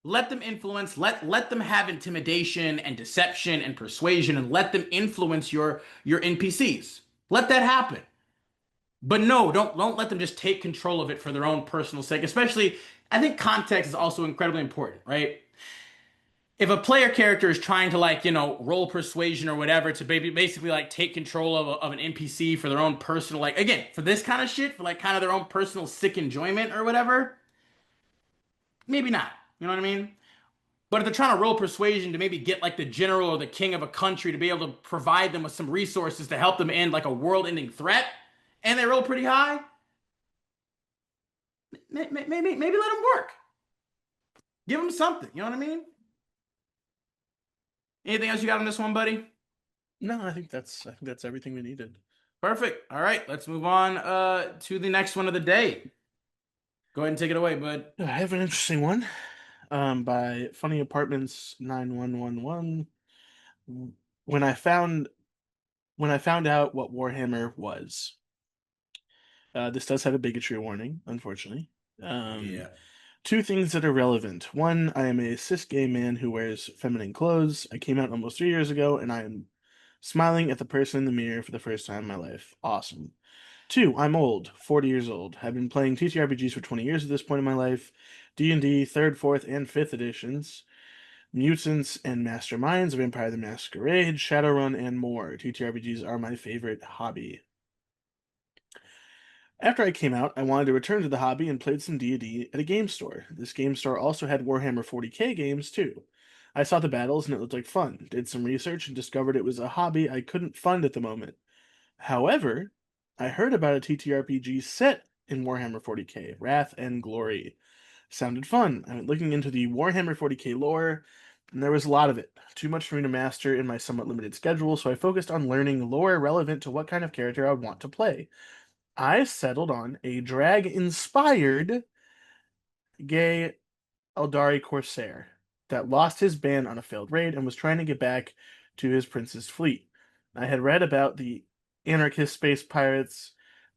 Let them influence, let them have intimidation and deception and persuasion, and let them influence your NPCs. Let that happen. But no, don't let them just take control of it for their own personal sake. Especially, I think context is also incredibly important, right? If a player character is trying to roll persuasion or whatever to basically like take control of an NPC for their own personal again for this kind of shit for kind of their own personal sick enjoyment or whatever, maybe not. You know what I mean? But if they're trying to roll persuasion to maybe get like the general or the king of a country to be able to provide them with some resources to help them end like a world-ending threat, and they roll pretty high, maybe let them work. Give them something. You know what I mean? Anything else you got on this one, buddy? No, I think that's everything we needed. Perfect. All right, let's move on to the next one of the day. Go ahead and take it away, bud. I have an interesting one by Funny Apartments 9111. When I found out what Warhammer was, this does have a bigotry warning, unfortunately. Yeah. Two things that are relevant. One, I am a cis gay man who wears feminine clothes. I came out almost 3 years ago, and I am smiling at the person in the mirror for the first time in my life. Awesome. Two, I'm old, 40 years old. I've been playing TTRPGs for 20 years at this point in my life. D&D, 3rd, 4th, and 5th editions. Mutants and Masterminds, Vampire the Masquerade, Shadowrun, and more. TTRPGs are my favorite hobby. After I came out, I wanted to return to the hobby and played some D&D at a game store. This game store also had Warhammer 40k games too. I saw the battles and it looked like fun. Did some research and discovered it was a hobby I couldn't fund at the moment. However, I heard about a TTRPG set in Warhammer 40k, Wrath and Glory. Sounded fun. I went looking into the Warhammer 40k lore, and there was a lot of it. Too much for me to master in my somewhat limited schedule, so I focused on learning lore relevant to what kind of character I would want to play. I settled on a drag-inspired gay Eldari Corsair. that lost his band on a failed raid and was trying to get back to his prince's fleet. I had read about the anarchist space pirates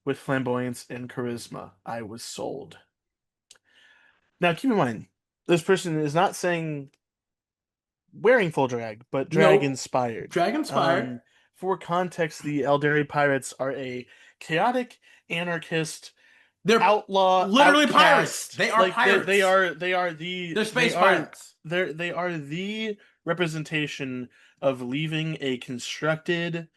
with flamboyance and charisma. I was sold. Now, keep in mind, this person is not saying wearing full drag, but drag Nope. inspired. Drag inspired. For context, the Eldari pirates are a chaotic anarchist They're outlaw literally pirates. outcast. They are pirates. They're Space pirates. they are the representation of leaving a constructed,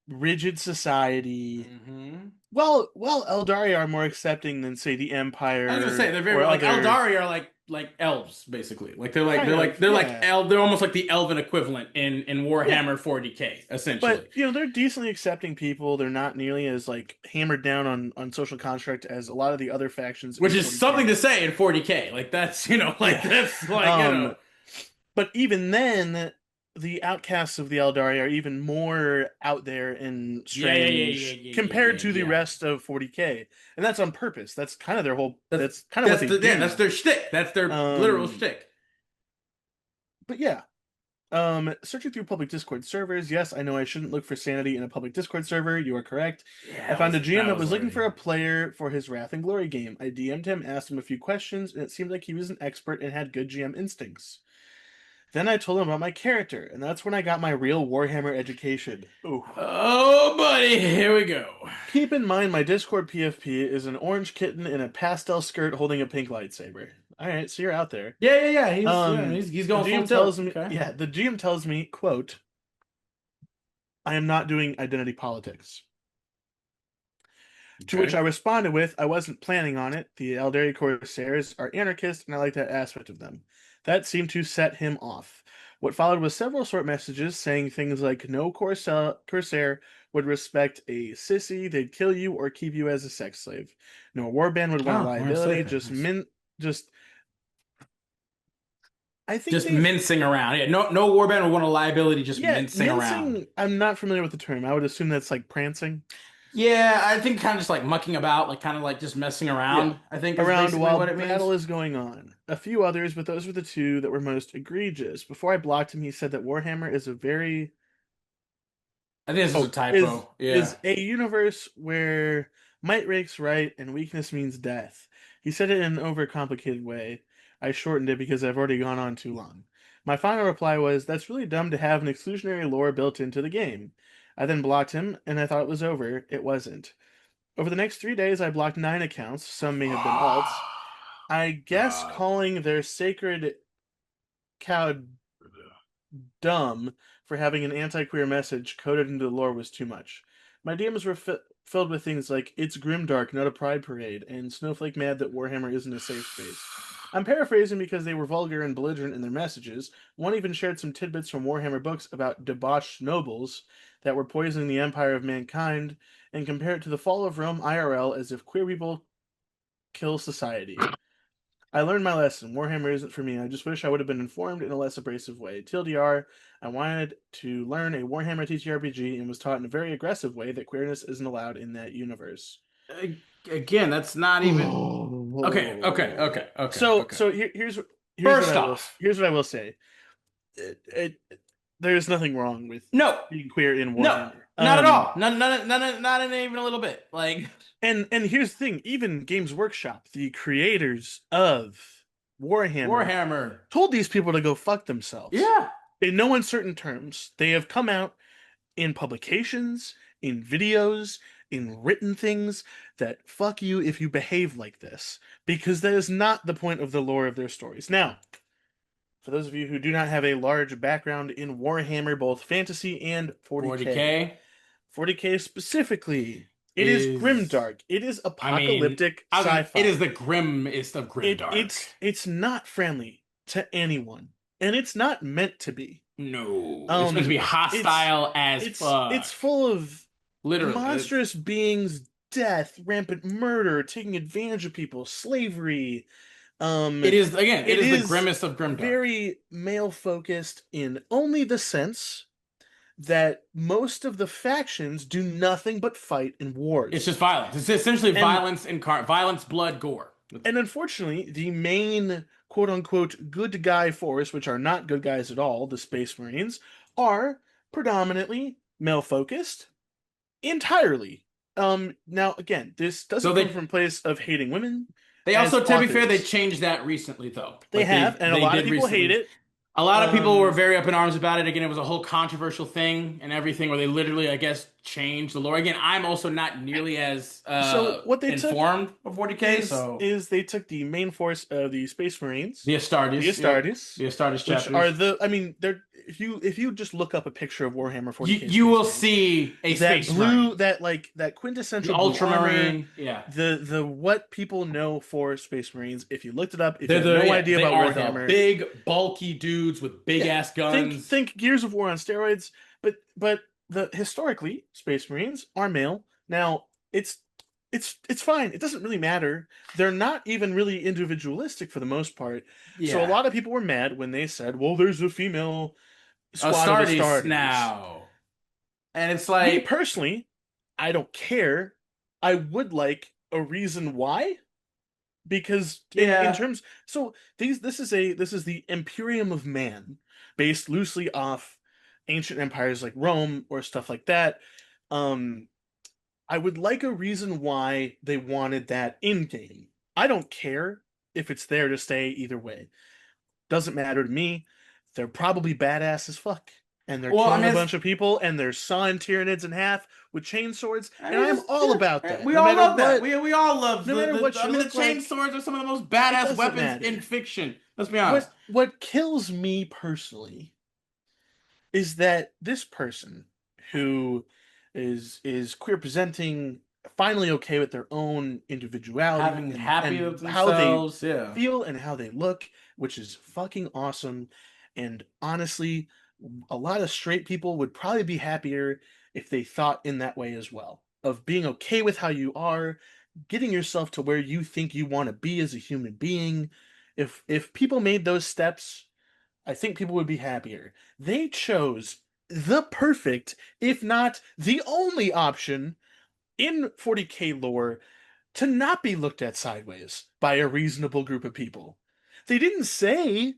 rigid society. Mm-hmm. Well, Eldari are more accepting than say the I was gonna say Empire they're very or like other Eldari are like elves basically. Like kind of, they're like yeah. they're almost like the elven equivalent in Yeah. Warhammer 40K essentially. But they're decently accepting people. They're not nearly as like hammered down on social construct as a lot of the other factions Which in is something 40K. to say in 40K. Like that's like Yeah. that's like Um, but even then, the outcasts of the Eldari are even more out there and strange compared to the yeah. rest of 40K. And that's on purpose. That's kind of their whole That's that's kind of what they that's do. their shtick. That's their literal Um, shtick. but yeah. Searching through public Discord servers, yes, I know I shouldn't look for sanity in a public Discord server. You are correct. Yeah, I found a GM that was was looking already. for a player for his Wrath and Glory game. I DM'd him, asked him a few questions, and it seemed like he was an expert and had good GM instincts. Then I told him about my character, and that's when I got my real Warhammer education. Ooh. Oh, buddy, here we go. Keep in mind, my Discord PFP is an orange kitten in a pastel skirt holding a pink lightsaber. All right, so you're out there. Yeah. He's The going full GM tells tilt. me, Okay. yeah, the GM tells me, quote, I am not doing identity politics. To which I Okay. responded with, I wasn't planning on it. The Eldari Corsairs are anarchists, and I like that aspect of them. That seemed to set him off. What followed was several short messages saying things like, no Corsair would respect a sissy, they'd kill you or keep you as a sex slave. No warband would want a Oh, we're in liability, slavery. Nice. just, I think Just they've, mincing around. Yeah, no warband would want a liability. Just yeah, mincing around. mincing, I'm not familiar with the term. I would assume that's like prancing. Yeah, I think kind of just like mucking about, like kind of like just messing Yeah. around. I think is Around basically while what it means. battle is going on. A few others, but those were the two that were most egregious. Before I blocked him, he said that Warhammer is a very I think this is a oh typo. Yeah. is a universe where might makes right and weakness means death. He said it in an overcomplicated way. I shortened it because I've already gone on too long. My final reply was, "That's really dumb to have an exclusionary lore built into the game." I then blocked him, and I thought it was over. It wasn't. Over the next 3 days, I blocked 9 accounts. Some may have been alts. I guess God. calling their sacred cow dumb for having an anti-queer message coded into the lore was too much. My DMs were filled with things like "It's grimdark, not a pride parade," and "Snowflake mad that Warhammer isn't a safe space." I'm paraphrasing because they were vulgar and belligerent in their messages. One even shared some tidbits from Warhammer books about debauched nobles that were poisoning the empire of mankind, and compared it to the fall of Rome IRL as if queer people kill society. I learned my lesson. Warhammer isn't for me. I just wish I would have been informed in a less abrasive way. TLDR, I wanted to learn a Warhammer TTRPG and was taught in a very aggressive way that queerness isn't allowed in that universe. Again, that's not even okay. So First off, here's what I will say. There's nothing wrong with no, being queer in no, Warhammer. not at all. Not even a little bit. Like, And here's the thing, even Games Workshop, the creators of Warhammer, Warhammer. told these people to go fuck themselves. Yeah. In no uncertain terms, they have come out in publications, in videos, in written things that fuck you if you behave like this, because that is not the point of the lore of their stories. Now, for those of you who do not have a large background in Warhammer, both fantasy and 40K, 40K 40K specifically, it is is, grimdark. It is I mean, apocalyptic sci-fi. it is the grimmest of grimdark. It's not friendly to anyone, and it's not meant to be. No, it's meant to be It's hostile as fuck. it's full of Literally, monstrous beings, death, rampant murder, taking advantage of people, slavery. it is again. It is the is grimmest of grimdark. very male focused in only the sense that most of the factions do nothing but fight in wars. It's just violence. It's essentially And violence, violence, blood, gore. And unfortunately, the main quote unquote good guy force, which are not good guys at all, the Space Marines, are predominantly male focused entirely. Now again, this So doesn't come from a place of hating women they as also, to be fair, they authors. changed that recently though. They Like have, and a they lot of did people hate recently. it. A lot of people were Um, very up in arms about it. Again, it was a whole controversial thing and everything where they literally, I guess, changed the lore. Again, I'm also not nearly as so what they took informed of 40K, so is they took the main force of the Space Marines, the the Astartes, yep, Astartes, the Astartes which are chapters. I mean, they're if you just look up a picture of Warhammer You 40K you Space will Marines, see a that Space Marine, blue, that the quintessential blue armor, Ultramarine, yeah. the what people know for Space Marines. If you looked it up, if you They're have no idea they about are the Warhammer, big, bulky dudes with big yeah, ass guns. think Gears of War on steroids. But the historically Space Marines are male. Now it's fine. It doesn't really matter. They're not even really individualistic for the most part. So a Yeah. lot of people were mad when they said, "Well, there's a female squad of Astartes Astartes." now. And it's Me like, personally, I don't care. I would like a reason why, because in yeah. terms, so these this is the Imperium of Man, based loosely off ancient empires like Rome or stuff like that. Um, I would like a reason why they wanted that in game. I don't care if it's there to stay either way. Doesn't matter to me. They're probably badass as fuck. And they're Well, I killing mean, a it's, bunch of people, and they're sawing Tyranids in half with chain swords, I and mean, I'm just all yeah, about right. that. We all love that. We all love No matter the what I you mean, the look chain like, swords are some of the most it badass doesn't weapons in matter. fiction. Let's be honest. What kills me personally is that this person who is queer presenting, finally okay with their own individuality Having happy and with how they themselves, yeah. feel and how they look, which is fucking awesome. And honestly, a lot of straight people would probably be happier if they thought in that way as well, of being okay with how you are, getting yourself to where you think you want to be as a human being. If people made those steps, I think people would be happier. They chose the perfect, if not the only option in 40K lore to not be looked at sideways by a reasonable group of people. They didn't say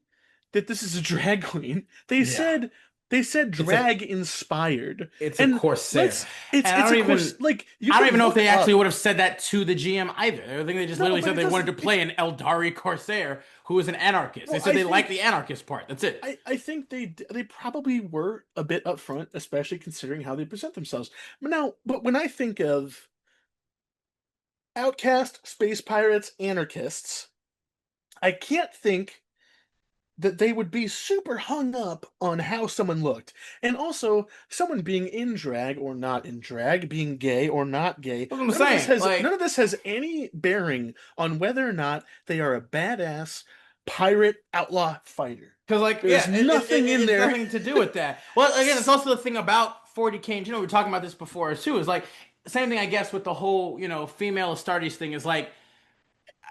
that this is a drag queen. Yeah. They said It's a drag inspired. it's a And Corsair. And it's a course, like you I don't even can know if look they actually up. would have said that to the GM either. I think they just No, literally but said it they wanted to doesn't play an Eldari Corsair who is an anarchist. They well, said they like the anarchist part. That's it. I think they probably were a bit upfront, especially considering how they present themselves. But when I think of outcast, space pirates, anarchists, I can't think that they would be super hung up on how someone looked. And also, someone being in drag or not in drag, being gay or not gay, That's what I'm saying. none Like, of this has any bearing on whether or not they are a badass pirate outlaw fighter. because like, There's yeah, nothing in it's there. nothing to do with that. Well, again, it's also the thing about 40K, and we were talking about this before too. Is like same thing, I guess, with the whole female Astartes thing. Is like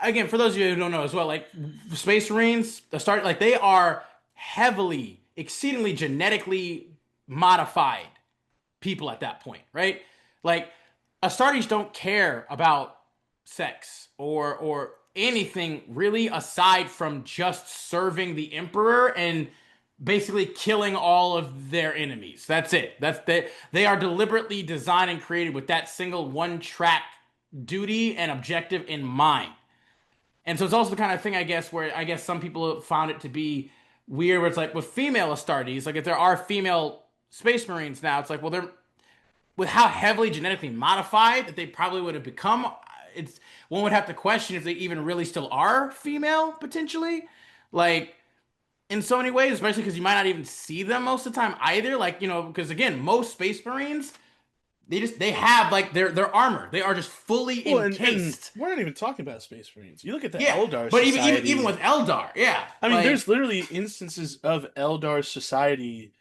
again, for those of you who don't know as well, like Space Marines, they are heavily, exceedingly genetically modified people at that point, right? Like Astartes don't care about sex or anything really aside from just serving the Emperor and basically killing all of their enemies. That's it. They are deliberately designed and created with that single one track duty and objective in mind. And so it's also the kind of thing, I guess, where I guess some people found it to be weird, where it's like with female Astartes, like if there are female Space Marines now, it's like, well, they're with how heavily genetically modified that they probably would have become. It's one would have to question if they even really still are female potentially, like in so many ways, especially because you might not even see them most of the time either. Like because again, most Space Marines they have like their armor, they are just fully Well, and encased. we're not even talking about Space Marines. You look at the Yeah, Eldar but even society. with Eldar, yeah, I mean, like there's literally instances of Eldar society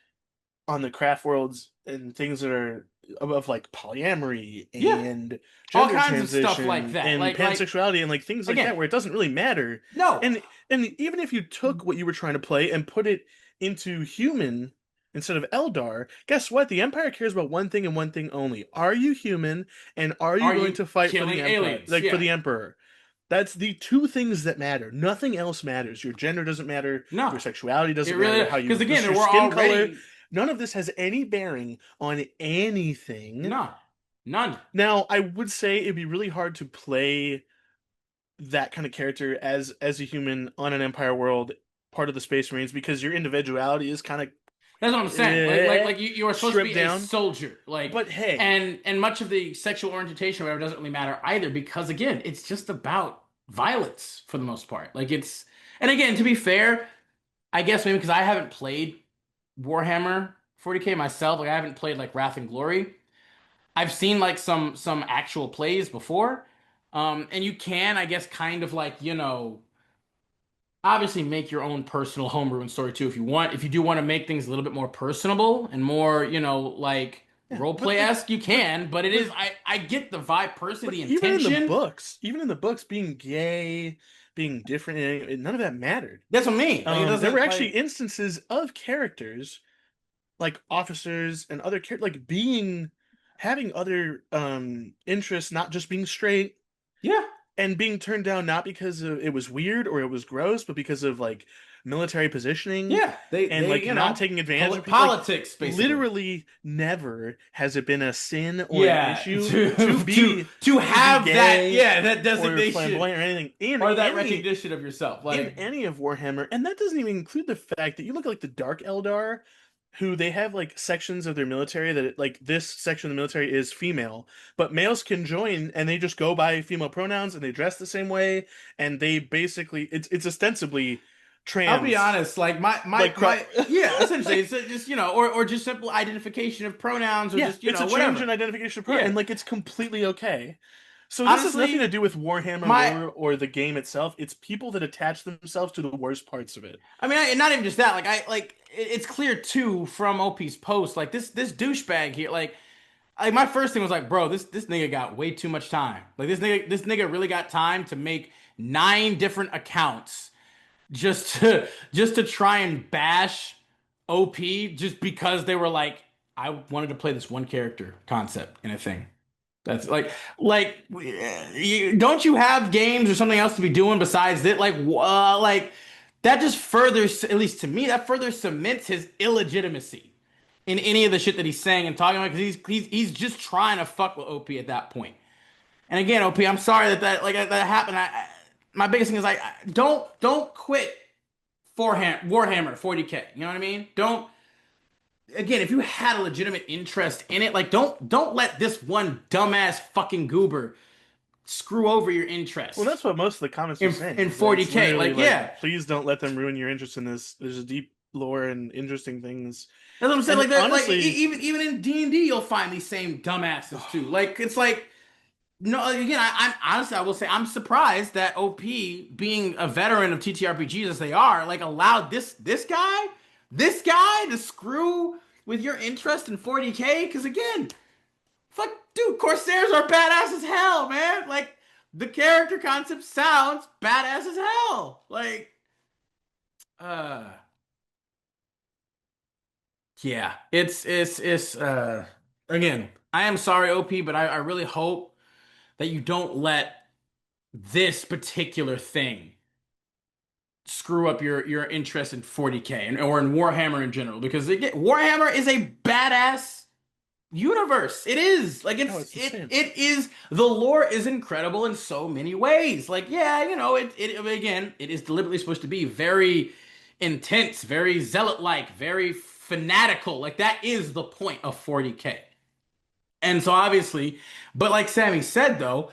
on the craft worlds and things that are of like polyamory yeah, and all gender kinds of stuff like transition that. and Like pansexuality and like things like again, that where it doesn't really matter. no, And even if you took what you were trying to play and put it into human instead of Eldar, guess what? The Empire cares about one thing and one thing only. Are you human and are you are going you to fight for the killing Empire, aliens? like for Yeah, the Emperor? That's the two things that matter. Nothing else matters. Your gender doesn't matter. No, Your sexuality it doesn't really matter. How because you, again, your we're skin color. already None of this has any bearing on anything. no, none. Now, I would say it'd be really hard to play that kind of character as a human on an Empire world, part of the Space Marines, because your individuality is kind of That's what I'm saying. Like you are supposed to stripped be a down. soldier. Like But hey, and much of the sexual orientation or whatever doesn't really matter either because again, it's just about violence for the most part. Like it's and again, to be fair, I guess maybe because I haven't played Warhammer 40K myself, like I haven't played like Wrath and Glory. I've seen like some actual plays before. And you can, I guess, kind of like, obviously make your own personal homebrewing story too if you want. If you do want to make things a little bit more personable and more, like yeah, role play esque, you can. But it is with I get the vibe personally, but the intention. even in the books, being gay, being different, none of that mattered. That's what I mean. Like it There were doesn't actually like instances of characters like officers and other characters like being having other interests, not just being straight, yeah. and being turned down not because it was weird or it was gross, but because of like military positioning Yeah. and They, like not taking advantage of people. Like politics basically. literally never has it been a sin or an Yeah. issue To to to be have that, gay yeah, that or designation flamboyant or anything or that recognition of yourself. in Like any of Warhammer, and that doesn't even include the fact that you look at like the Dark Eldar, who they have like sections of their military that like this section of the military is female, but males can join and they just go by female pronouns and they dress the same way and they basically it's ostensibly I'll be trans honest, like like yeah, essentially it's just or just simple identification of pronouns or yeah, just it's a change whatever. in identification of pronoun Yeah, and like it's completely okay. So this has nothing to honestly, do with Warhammer my lore or the game itself. It's people that attach themselves to the worst parts of it. I mean, not even just that. Like it's clear too from OP's post. Like this douchebag here. Like my first thing was like, bro, this nigga got way too much time. Like this nigga really got time to make 9 different accounts just to try and bash OP just because they were like, I wanted to play this one character concept in a thing. That's don't you have games or something else to be doing besides that? Like that just further, at least to me, that further cements his illegitimacy in any of the shit that he's saying and talking about because he's just trying to fuck with OP at that point. And again, OP, I'm sorry that happened. My biggest thing is like, don't quit Warhammer 40K. You know what I mean? Don't again, if you had a legitimate interest in it, like don't let this one dumbass fucking goober screw over your Well, interest that's what most of the comments are saying. in Is that it's 40K. literally Like, like, yeah. please don't let them ruin your interest in this. There's a deep lore and interesting things. That's what I'm saying. And Like, honestly, even in D&D, you'll find these same dumbasses too. Like, it's like no. Again, I'm honestly, I will say, I'm surprised that OP, being a veteran of TTRPGs as they are, like allowed this guy to screw with your interest in 40K. Because again, fuck, dude, Corsairs are badass as hell, man. Like the character concept sounds badass as hell. Like, uh, yeah, it's again. I am sorry, OP, but I really hope that you don't let this particular thing screw up your interest in 40K or in Warhammer in general because Warhammer is a badass universe. It is like oh, it's insane. it is the lore is incredible in so many ways. Like yeah, it again it is deliberately supposed to be very intense, very zealot like, very fanatical. Like that is the point of 40K. And so obviously, but like Sammy said though,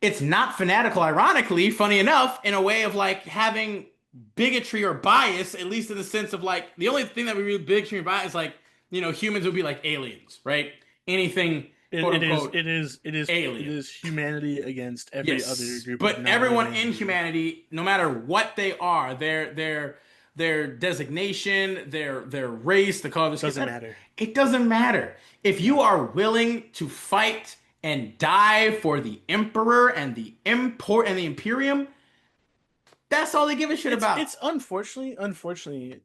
it's not fanatical, ironically, funny enough, in a way of like having bigotry or bias, at least in the sense of like the only thing that we really bigotry or bias is like, humans would be like aliens, right? Anything quote unquote It alien. is humanity against every other Yes. group of But everyone non-living in entities. humanity, no matter what they are, their designation, their race, the color of the skin, Doesn't matter. it doesn't matter. If you are willing to fight and die for the emperor and the import and the imperium, that's all they give a shit about. It's unfortunately,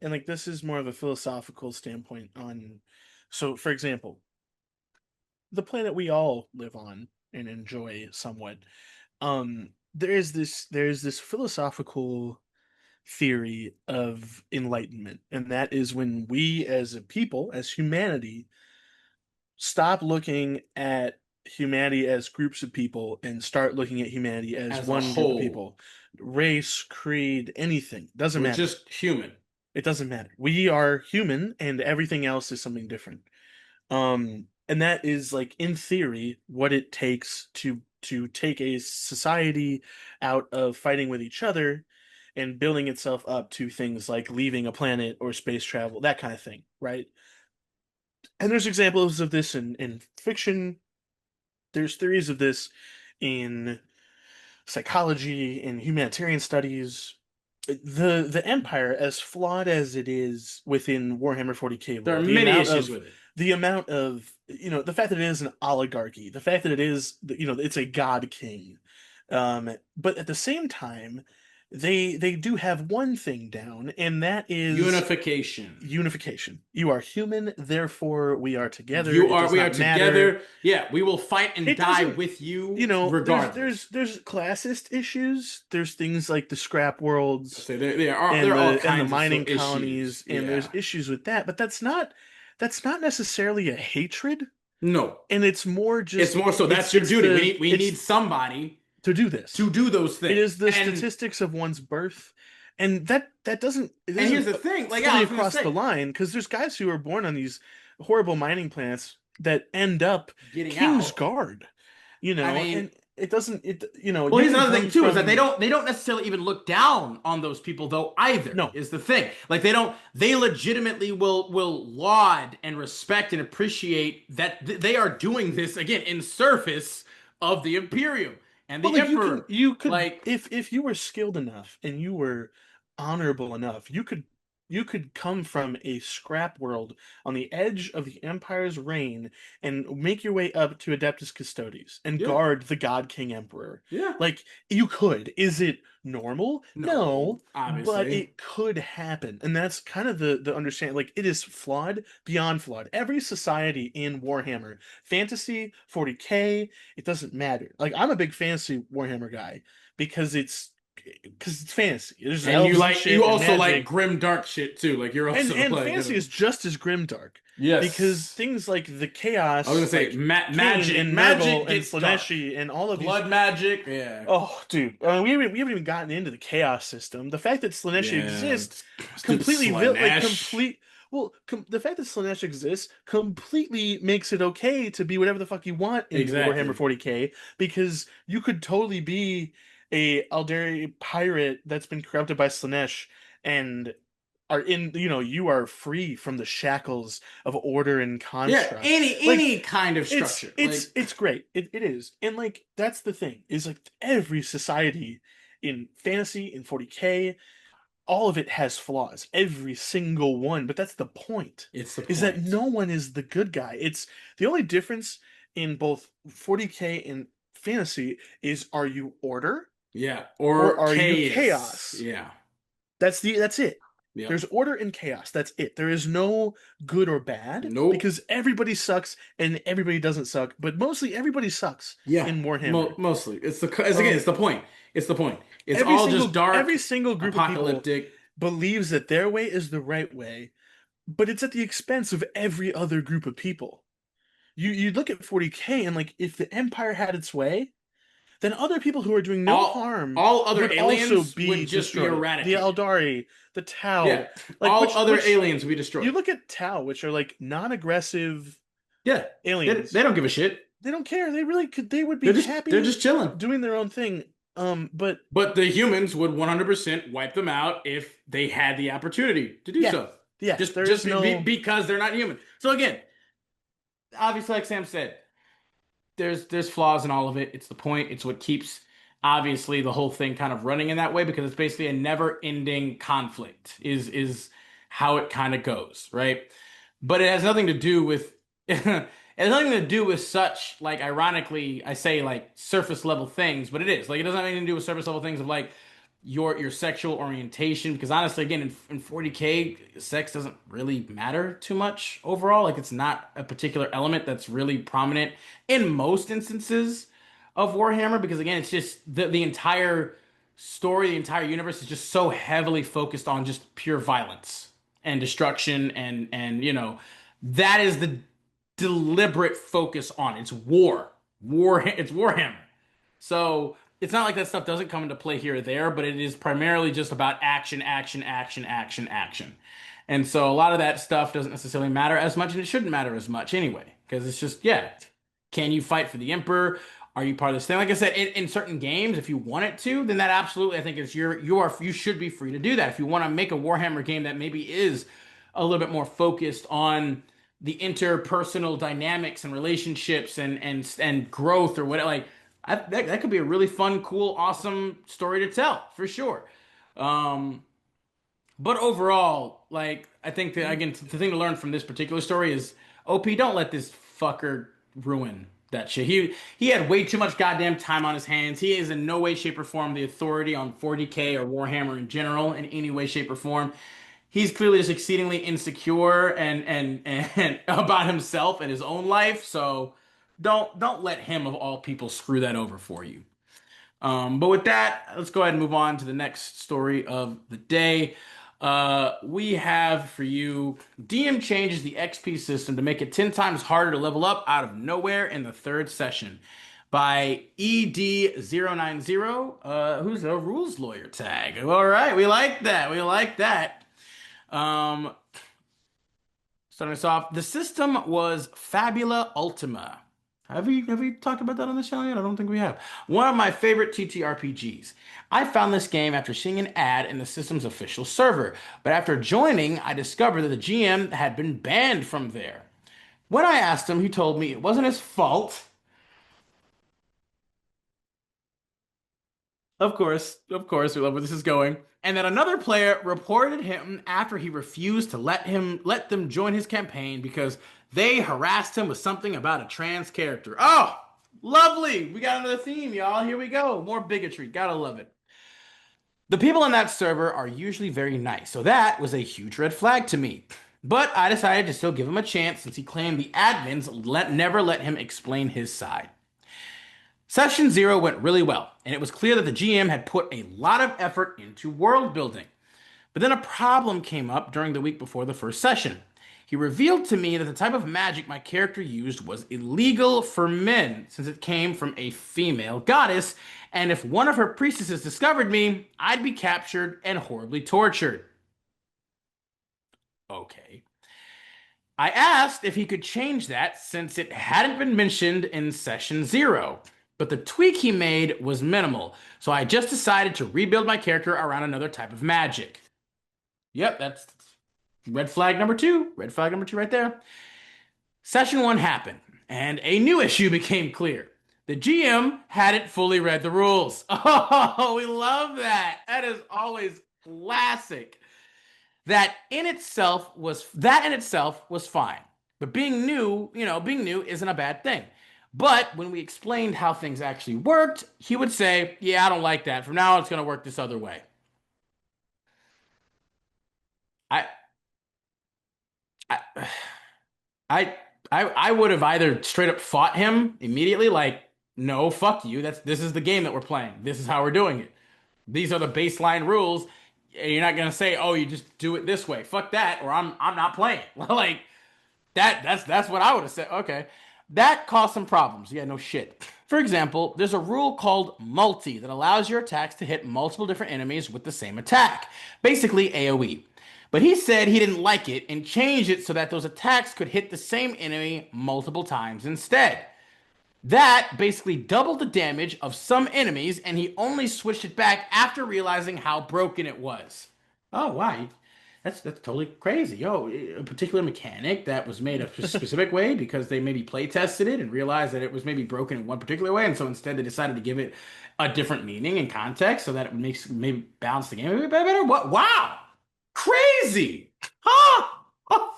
and like this is more of a philosophical standpoint on. So, for example, the planet we all live on and enjoy somewhat. there's this philosophical theory of enlightenment, and that is when we as a people, as humanity, stop looking at humanity as groups of people and start looking at humanity as as a one group of whole. people. Race, creed, anything, doesn't We're matter. just human. It doesn't matter. We are human and everything else is something different. And that is like in theory what it takes to take a society out of fighting with each other and building itself up to things like leaving a planet or space travel, that kind of thing, right? And there's examples of this in fiction. There's theories of this in psychology, in humanitarian studies. The Empire, as flawed as it is within Warhammer 40K There lore, are many issues with it. the amount of the fact that it is an oligarchy, the fact that it is it's a god king, but at the same time, they do have one thing down, and that is Unification. unification. You are human, therefore we are together. You It are, does we are not matter. together. Yeah, we will fight and It die doesn't, with you regardless. there's classist issues. There's things like the scrap worlds So there are all and the kinds of mining issues. colonies, and there's Yeah. issues with that, but that's not necessarily a hatred, No. and it's more It's just more so that's your it's duty. the We it's need somebody to do this. to do those It things. is the And statistics of one's birth, and that doesn't it and here's isn't the thing, like yeah, I fully was gonna across the say, line because there's guys who are born on these horrible mining plants that end up getting King's out. Guard, I mean, and it doesn't it well, you here's can another thing come too, is that from they don't necessarily even look down on those people though either, no. is the thing. Like they legitimately will laud and respect and appreciate that they are doing this again in service of the Imperium and But the like Emperor. you could Like, if you were skilled enough and you were honorable enough, you could come from a scrap world on the edge of the Empire's reign and make your way up to Adeptus Custodes and yeah, guard the God King Emperor. yeah. Like you could. Is it normal? No, No, but obviously. it could happen. And that's kind of the understanding. Like it is flawed, beyond flawed. Every society in Warhammer, fantasy, 40K, it doesn't matter. Like I'm a big fantasy Warhammer guy because it's fantasy. There's And elves and you shit and also like magic. grim dark shit too. Like you're And also and like fantasy is just as grimdark because yes. things like the I was gonna chaos, say like Kane and magic Nurgle and gets dark. Slaneshi and all of these. Blood magic, yeah. Oh, dude, I mean, we haven't even gotten into the chaos system. The fact that Slaneshi Yeah. exists Stupid completely Slanesh. the fact that Slanesh exists completely makes it okay to be whatever the fuck you want in Warhammer Exactly. 40K because you could totally be a Aldari pirate that's been corrupted by Slanesh and are in you are free from the shackles of order and Yeah, construct. Like any kind of it's structure. it's Like it's great. It is. And like that's the thing is like every society in fantasy in 40K, all of it has flaws. Every single one, but that's the point. it's the Is that point. no one is the good guy. It's the only difference in both 40K and fantasy is are you order Yeah. or Or are you chaos. chaos? Yeah. That's it. Yep. There's order and chaos. That's it. There is no good or bad Nope. because everybody sucks and everybody doesn't suck, but mostly everybody sucks Yeah. in Warhammer. Mostly. It's again, it's Um, the point. It's the point. It's all just every dark, single group of people apocalyptic. believes that their way is the right way, but it's at the expense of every other group of people. You look at 40K and like if the Empire had its way, then other people who are doing no harm All other would also aliens be would just be destroyed. The eradicated. Eldari, the Yeah. Tau, like All other which aliens would be you destroyed. look at Tau, which are like non-aggressive Yeah. They aliens. don't give a shit. They don't care. They really could. They would be They're happy just chilling. doing their own thing. But But the humans would 100% wipe them out if they had the opportunity to do yeah, so. yeah. Just There is no. because they're not human. So again, obviously, like Sam said, there's flaws in all of it. It's the point. It's what keeps obviously the whole thing kind of running in that way because it's basically a never-ending conflict is how it kind of goes, right? But it has nothing to do with it has nothing to do with such like ironically I say like surface level things, but it is. Like it doesn't have anything to do with surface level things of like your sexual orientation because honestly again in 40K sex doesn't really matter too much overall like it's not a particular element that's really prominent in most instances of Warhammer because again, it's just the entire story, the entire universe is just so heavily focused on just pure violence and destruction and that is the deliberate focus on. It's war. It's Warhammer. So it's not like that stuff doesn't come into play here or there, but it is primarily just about action, action, action, action, action. And so a lot of that stuff doesn't necessarily matter as much, and it shouldn't matter as much anyway, because it's just, yeah, can you fight for the Emperor? Are you part of this thing? Like I said, in certain games, if you want it to, then that absolutely, I think is you should be free to do that. If you want to make a Warhammer game that maybe is a little bit more focused on the interpersonal dynamics and relationships and growth or whatever, like that could be a really fun, cool, awesome story to tell for sure. Um, but overall, like I think that again, the thing to learn from this particular story is OP. Don't let this fucker ruin that shit. He had way too much goddamn time on his hands. He is in no way, shape, or form the authority on 40K or Warhammer in general in any way, shape, or form. He's clearly just exceedingly insecure and about himself and his own life. So don't let him of all people screw that over for you. But with that, let's go ahead and move on to the next story of the day. We have for you DM changes the XP system to make it 10 times harder to level up out of nowhere in the third session by ED090, who's a rules lawyer tag. All right, we like that. We like that. Um, Starting us off, the system was Fabula Ultima. Have we talked about that on the channel yet? I don't think we have. One of my favorite TTRPGs. I found this game after seeing an ad in the system's official server, but after joining, I discovered that the GM had been banned from there. When I asked him, he told me it wasn't his fault. Of course, we love where this is going. And that another player reported him after he refused to let them join his campaign because they harassed him with something about a trans character. Oh, lovely. We got another theme, y'all. Here we go. More bigotry. Gotta love it. The people on that server are usually very nice, so that was a huge red flag to me. But I decided to still give him a chance since he claimed the admins never let him explain his side. Session 0 went really well, and it was clear that the GM had put a lot of effort into world building. But then a problem came up during the week before the first session. He revealed to me that the type of magic my character used was illegal for men, since it came from a female goddess, and if one of her priestesses discovered me, I'd be captured and horribly tortured. Okay. I asked if he could change that since it hadn't been mentioned in session 0. But the tweak he made was minimal, so I just decided to rebuild my character around another type of magic. Yep, that's red flag number 2. Red flag number 2 right there. Session 1 happened, and a new issue became clear. The GM hadn't fully read the rules. Oh, we love that. That is always classic. That in itself was fine. But being new isn't a bad thing. But when we explained how things actually worked, he would say, "Yeah, I don't like that. From now on, it's going to work this other way." I, I, I would have either straight up fought him immediately, like, "No, fuck you. This is the game that we're playing. This is how we're doing it. These are the baseline rules. And you're not going to say, oh, you just do it this way. Fuck that, or I'm not playing." Like that's what I would have said. Okay. That caused some problems. Yeah, no shit. For example, there's a rule called multi that allows your attacks to hit multiple different enemies with the same attack. Basically AoE. But he said he didn't like it and changed it so that those attacks could hit the same enemy multiple times instead. That basically doubled the damage of some enemies, and he only switched it back after realizing how broken it was. Oh, why? That's totally crazy. Yo, a particular mechanic that was made a specific way because they maybe play tested it and realized that it was maybe broken in one particular way, and so instead they decided to give it a different meaning and context so that it makes maybe balance the game a bit better. What? Wow, crazy! Huh? Oh.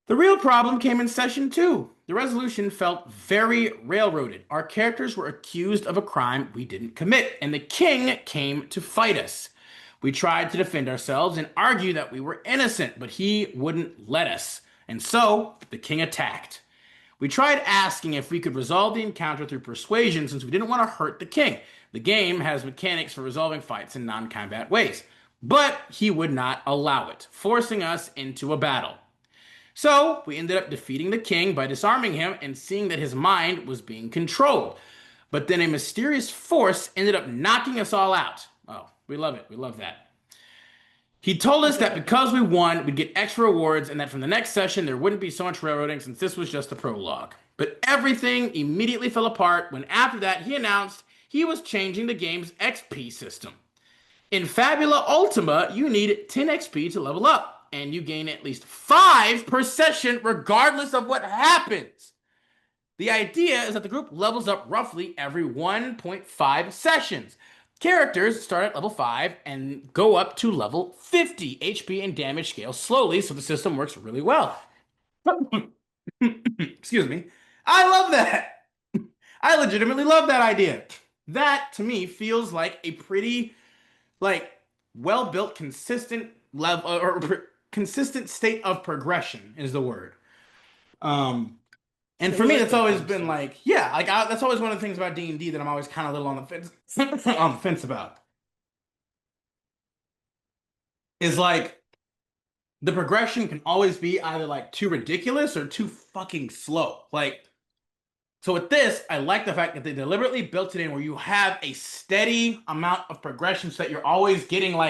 The real problem came in session 2. The resolution felt very railroaded. Our characters were accused of a crime we didn't commit, and the king came to fight us. We tried to defend ourselves and argue that we were innocent, but he wouldn't let us. And so, the king attacked. We tried asking if we could resolve the encounter through persuasion since we didn't want to hurt the king. The game has mechanics for resolving fights in non-combat ways, but he would not allow it, forcing us into a battle. So we ended up defeating the king by disarming him and seeing that his mind was being controlled. But then a mysterious force ended up knocking us all out. Oh, we love it. We love that. He told us that because we won, we'd get extra rewards and that from the next session there wouldn't be so much railroading since this was just the prologue. But everything immediately fell apart when after that he announced he was changing the game's XP system. In Fabula Ultima, you need 10 XP to level up, and you gain at least 5 per session regardless of what happens. The idea is that the group levels up roughly every 1.5 sessions. Characters start at level 5 and go up to level 50. HP and damage scale slowly, so the system works really well. Excuse me. I love that. I legitimately love that idea. That, to me, feels like a pretty, well-built, consistent level, or consistent state of progression is the word. And for me, that's always been that's always one of the things about D&D that I'm always kind of a little on the fence, on the fence about. Is the progression can always be either too ridiculous or too fucking slow. So with this, I like the fact that they deliberately built it in where you have a steady amount of progression so that you're always getting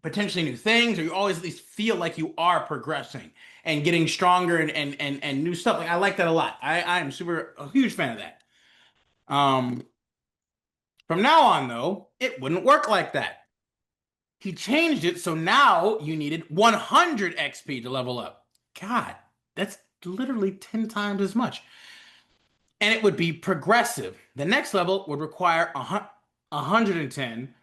potentially new things, or you always at least feel like you are progressing and getting stronger and new stuff. I like that a lot. I am a huge fan of that. From now on, though, it wouldn't work like that. He changed it so now you needed 100 XP to level up. God, that's literally 10 times as much. And it would be progressive. The next level would require 110,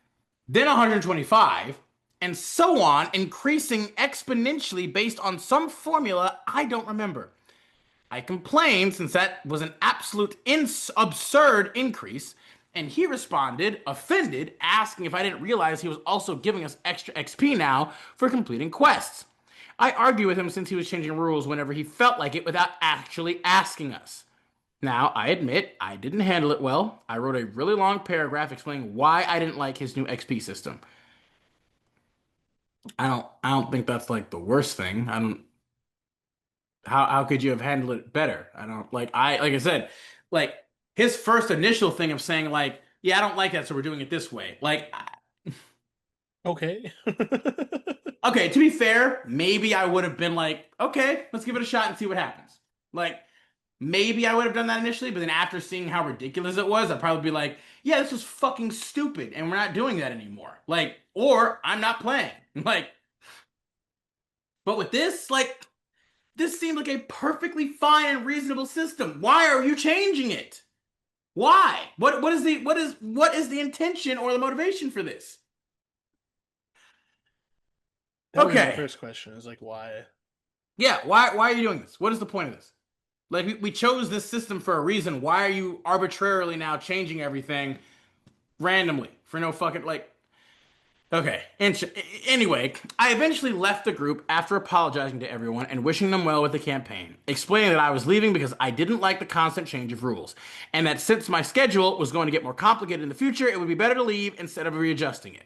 then 125, and so on, increasing exponentially based on some formula I don't remember. I complained since that was an absolute absurd increase, and he responded, offended, asking if I didn't realize he was also giving us extra XP now for completing quests. I argue with him since he was changing rules whenever he felt like it without actually asking us. Now, I admit, I didn't handle it well. I wrote a really long paragraph explaining why I didn't like his new XP system. I don't think that's the worst thing. I don't how could you have handled it better? I don't like I said, his first initial thing of saying yeah, I don't like that, so we're doing it this way. Okay. Okay, to be fair, maybe I would have been okay, let's give it a shot and see what happens. Maybe I would have done that initially, but then after seeing how ridiculous it was, I'd probably be yeah, this was fucking stupid, and we're not doing that anymore. Or I'm not playing. But with this, this seemed like a perfectly fine and reasonable system. Why are you changing it? Why? What is the intention or the motivation for this? That was Okay. my first question. Is why? Yeah, why are you doing this? What is the point of this? We chose this system for a reason. Why are you arbitrarily now changing everything randomly for no fucking Okay. Anyway, I eventually left the group after apologizing to everyone and wishing them well with the campaign, explaining that I was leaving because I didn't like the constant change of rules, and that since my schedule was going to get more complicated in the future, it would be better to leave instead of readjusting it.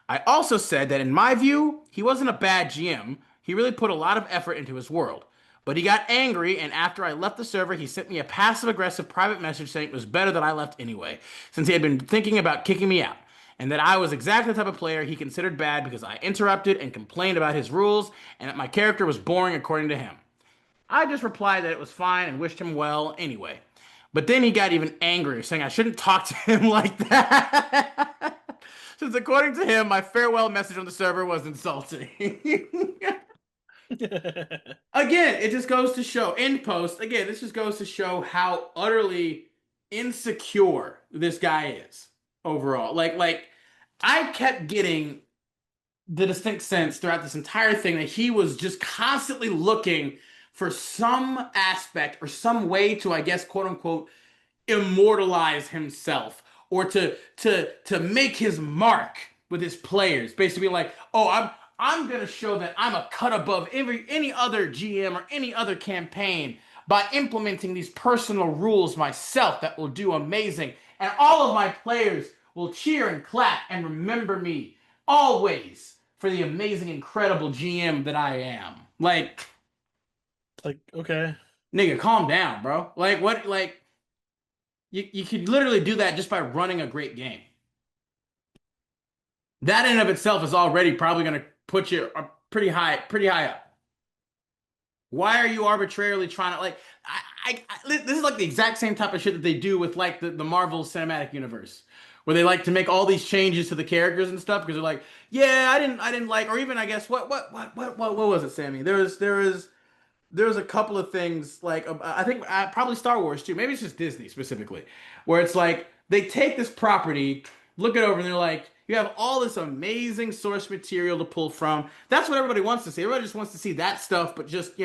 I also said that in my view, he wasn't a bad GM. He really put a lot of effort into his world. But he got angry, and after I left the server, he sent me a passive-aggressive private message saying it was better that I left anyway, since he had been thinking about kicking me out, and that I was exactly the type of player he considered bad because I interrupted and complained about his rules, and that my character was boring according to him. I just replied that it was fine and wished him well anyway. But then he got even angrier, saying I shouldn't talk to him like that. Since according to him, my farewell message on the server was insulting. Again, it just goes to show, end post, again, this just goes to show how utterly insecure this guy is overall. I kept getting the distinct sense throughout this entire thing that he was just constantly looking for some aspect or some way to, I guess, quote unquote, immortalize himself or to make his mark with his players. Basically I'm gonna show that I'm a cut above any other GM or any other campaign by implementing these personal rules myself that will do amazing. And all of my players will cheer and clap and remember me always for the amazing, incredible GM that I am. Like, Like, okay. nigga, calm down, bro. Like, what? Like, you could literally do that just by running a great game. That in of itself is already probably going to put you pretty high up. Why are you arbitrarily trying to like? This is like the exact same type of shit that they do with like the Marvel Cinematic Universe, where they like to make all these changes to the characters and stuff because they're like, yeah, I didn't like, or even I guess what was it, Sammy? There's a couple of things like I think probably Star Wars too. Maybe it's just Disney specifically, where it's like they take this property, look it over, and they're like, you have all this amazing source material to pull from. That's what everybody wants to see. Everybody just wants to see that stuff, but just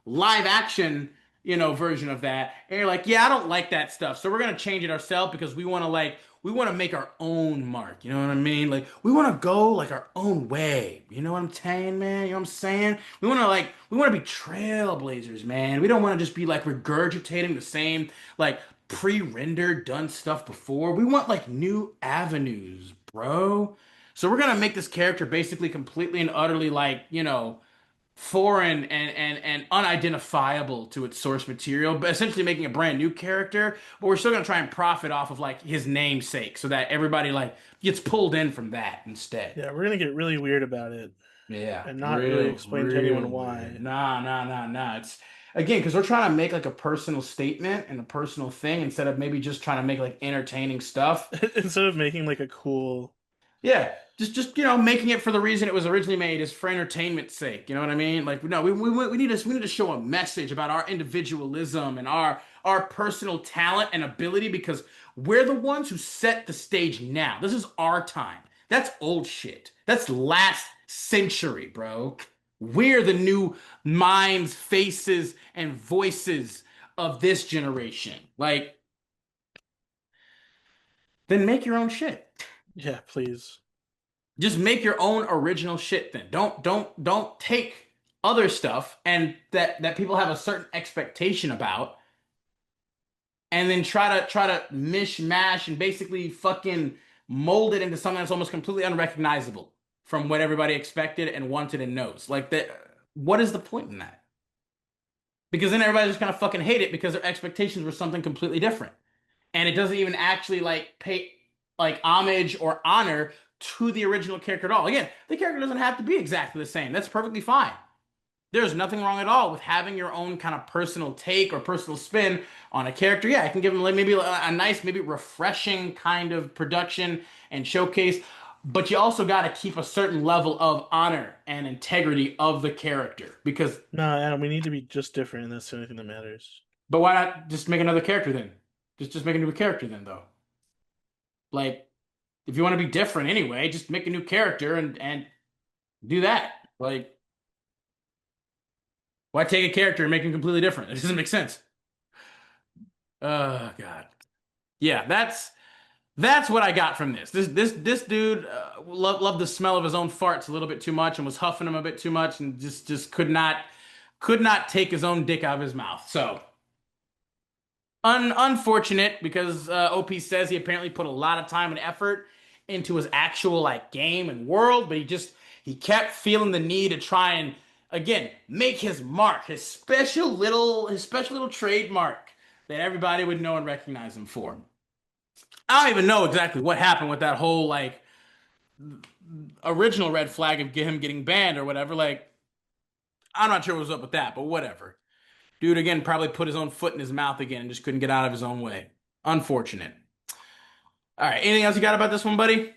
live action, version of that. And you're like, yeah, I don't like that stuff, so we're gonna change it ourselves because we want to make our own mark. You know what I mean? Like we want to go like our own way. You know what I'm saying, man? You know what I'm saying? We want to be trailblazers, man. We don't want to just be like regurgitating the same like pre-rendered done stuff before. We want like new avenues, bro. So we're gonna make this character basically completely and utterly like, foreign and unidentifiable to its source material, but essentially making a brand new character, but we're still gonna try and profit off of like his namesake so that everybody like gets pulled in from that instead. Yeah, we're gonna get really weird about it Yeah, and not really explain to real anyone weird. why. Nah. It's again because we're trying to make like a personal statement and a personal thing instead of maybe just trying to make like entertaining stuff. Instead of making like a cool. Yeah, just making it for the reason it was originally made is for entertainment's sake. You know what I mean? Like no, we need to show a message about our individualism and our personal talent and ability because we're the ones who set the stage now. This is our time. That's old shit. That's last century, bro. We're the new minds, faces, and voices of this generation. Like, then make your own shit. Yeah, please. Just make your own original shit then. Don't take other stuff and that people have a certain expectation about and then try to mishmash and basically fucking mold it into something that's almost completely unrecognizable from what everybody expected and wanted and knows. Like that what is the point in that? Because then everybody's just gonna fucking hate it because their expectations were something completely different. And it doesn't even actually like pay like homage or honor to the original character at all. Again, the character doesn't have to be exactly the same. That's perfectly fine. There's nothing wrong at all with having your own kind of personal take or personal spin on a character. Yeah, I can give them like maybe a nice, maybe refreshing kind of production and showcase, but you also got to keep a certain level of honor and integrity of the character because. No, Adam, we need to be just different, and that's the only thing that matters. But why not just make another character then? Just make a new character then though. Like if you want to be different anyway, just make a new character and do that. Like why take a character and make him completely different? It doesn't make sense. Oh God. Yeah, that's what I got from this. This dude loved the smell of his own farts a little bit too much and was huffing them a bit too much and just could not take his own dick out of his mouth. So unfortunate because OP says he apparently put a lot of time and effort into his actual like game and world, but he kept feeling the need to try and again make his mark, his special little trademark that everybody would know and recognize him for. I don't even know exactly what happened with that whole like original red flag of him getting banned or whatever. Like I'm not sure what was up with that, but whatever. Dude again probably put his own foot in his mouth again and just couldn't get out of his own way. Unfortunate. All right, anything else you got about this one, buddy?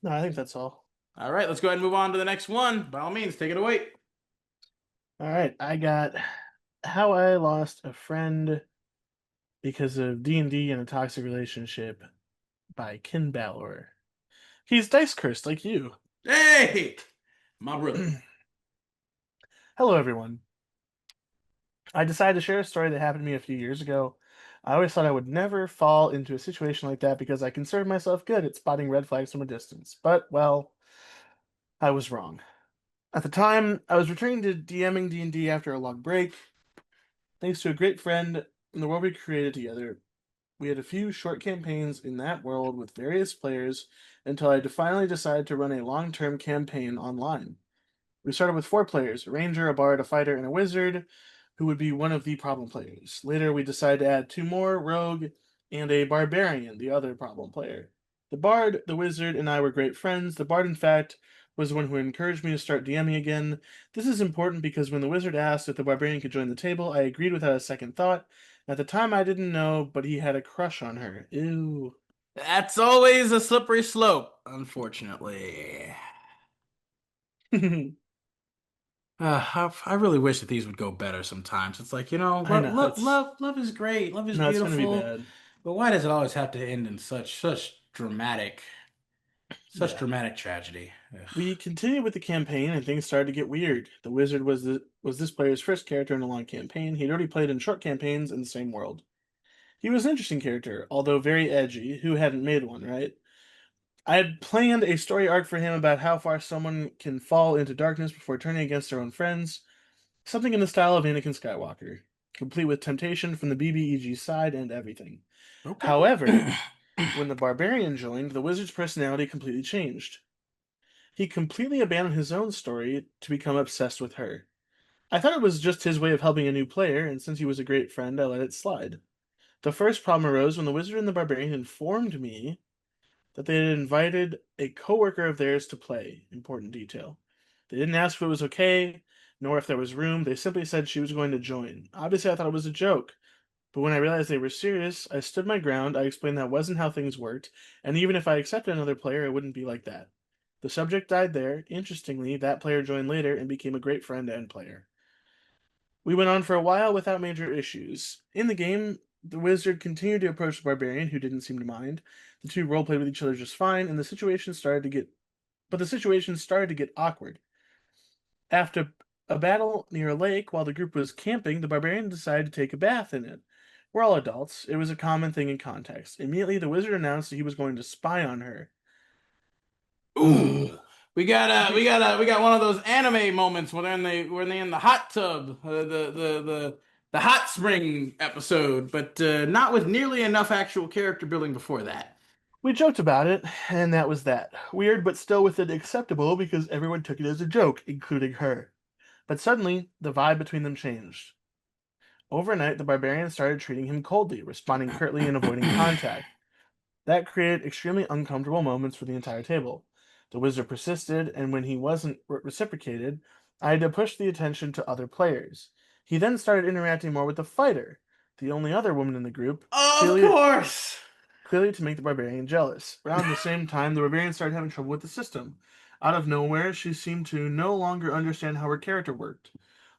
No, I think that's all. All right, let's go ahead and move on to the next one. By all means, take it away. All right, I got How I Lost a Friend Because of D&D and a Toxic Relationship by Ken Balor. He's dice cursed like you. Hey, my brother. Hello, everyone. I decided to share a story that happened to me a few years ago. I always thought I would never fall into a situation like that because I considered myself good at spotting red flags from a distance. But, well, I was wrong. At the time, I was returning to DMing D&D after a long break. Thanks to a great friend and the world we created together, we had a few short campaigns in that world with various players until I finally decided to run a long-term campaign online. We started with 4 players: a ranger, a bard, a fighter, and a wizard, who would be one of the problem players. Later, we decided to add 2 more: rogue and a barbarian, the other problem player. The bard, the wizard, and I were great friends. The bard, in fact, was the one who encouraged me to start DMing again. This is important because when the wizard asked if the barbarian could join the table, I agreed without a second thought. At the time, I didn't know, but he had a crush on her. Ew. That's always a slippery slope, unfortunately. I really wish that these would go better sometimes. It's like, I know, it's love is great, love is no, it's gonna be beautiful, bad. but why does it always have to end in such Yeah. dramatic tragedy? Ugh. We continued with the campaign and things started to get weird. The wizard was this player's first character in a long campaign. He'd already played in short campaigns in the same world. He was an interesting character, although very edgy. Who hadn't made one, right? I had planned a story arc for him about how far someone can fall into darkness before turning against their own friends, something in the style of Anakin Skywalker, complete with temptation from the BBEG side and everything. Okay. However, when the barbarian joined, the wizard's personality completely changed. He completely abandoned his own story to become obsessed with her. I thought it was just his way of helping a new player, and since he was a great friend, I let it slide. The first problem arose when the wizard and the barbarian informed me that they had invited a coworker of theirs to play. Important detail. They didn't ask if it was okay, nor if there was room. They simply said she was going to join. Obviously, I thought it was a joke, but when I realized they were serious, I stood my ground. I explained that wasn't how things worked, and even if I accepted another player, it wouldn't be like that. The subject died there. Interestingly, that player joined later and became a great friend and player. We went on for a while without major issues. In the game, the wizard continued to approach the barbarian, who didn't seem to mind. The two roleplayed with each other just fine, and the situation started to get awkward. After a battle near a lake, while the group was camping, the barbarian decided to take a bath in it. We're all adults. It was a common thing in context. Immediately, the wizard announced that he was going to spy on her. Ugh. Ooh, we got one of those anime moments when they in the hot tub, the hot spring episode, but not with nearly enough actual character building before that. We joked about it, and that was that. Weird, but still within acceptable because everyone took it as a joke, including her. But suddenly, the vibe between them changed. Overnight, the barbarian started treating him coldly, responding curtly and avoiding contact. That created extremely uncomfortable moments for the entire table. The wizard persisted, and when he wasn't reciprocated, I had to push the attention to other players. He then started interacting more with the fighter, the only other woman in the group, Of clearly course. clearly to make the barbarian jealous. Around the same time, the barbarian started having trouble with the system. Out of nowhere, she seemed to no longer understand how her character worked.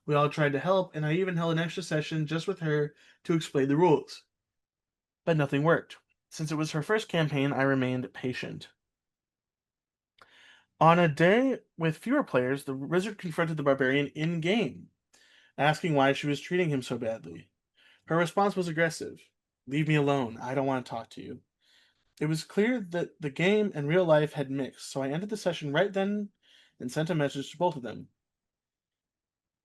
We all tried to help, and I even held an extra session just with her to explain the rules. But nothing worked. Since it was her first campaign, I remained patient. On a day with fewer players, the wizard confronted the barbarian in game, asking why she was treating him so badly. Her response was aggressive. "Leave me alone. I don't want to talk to you." It was clear that the game and real life had mixed, so I ended the session right then and sent a message to both of them.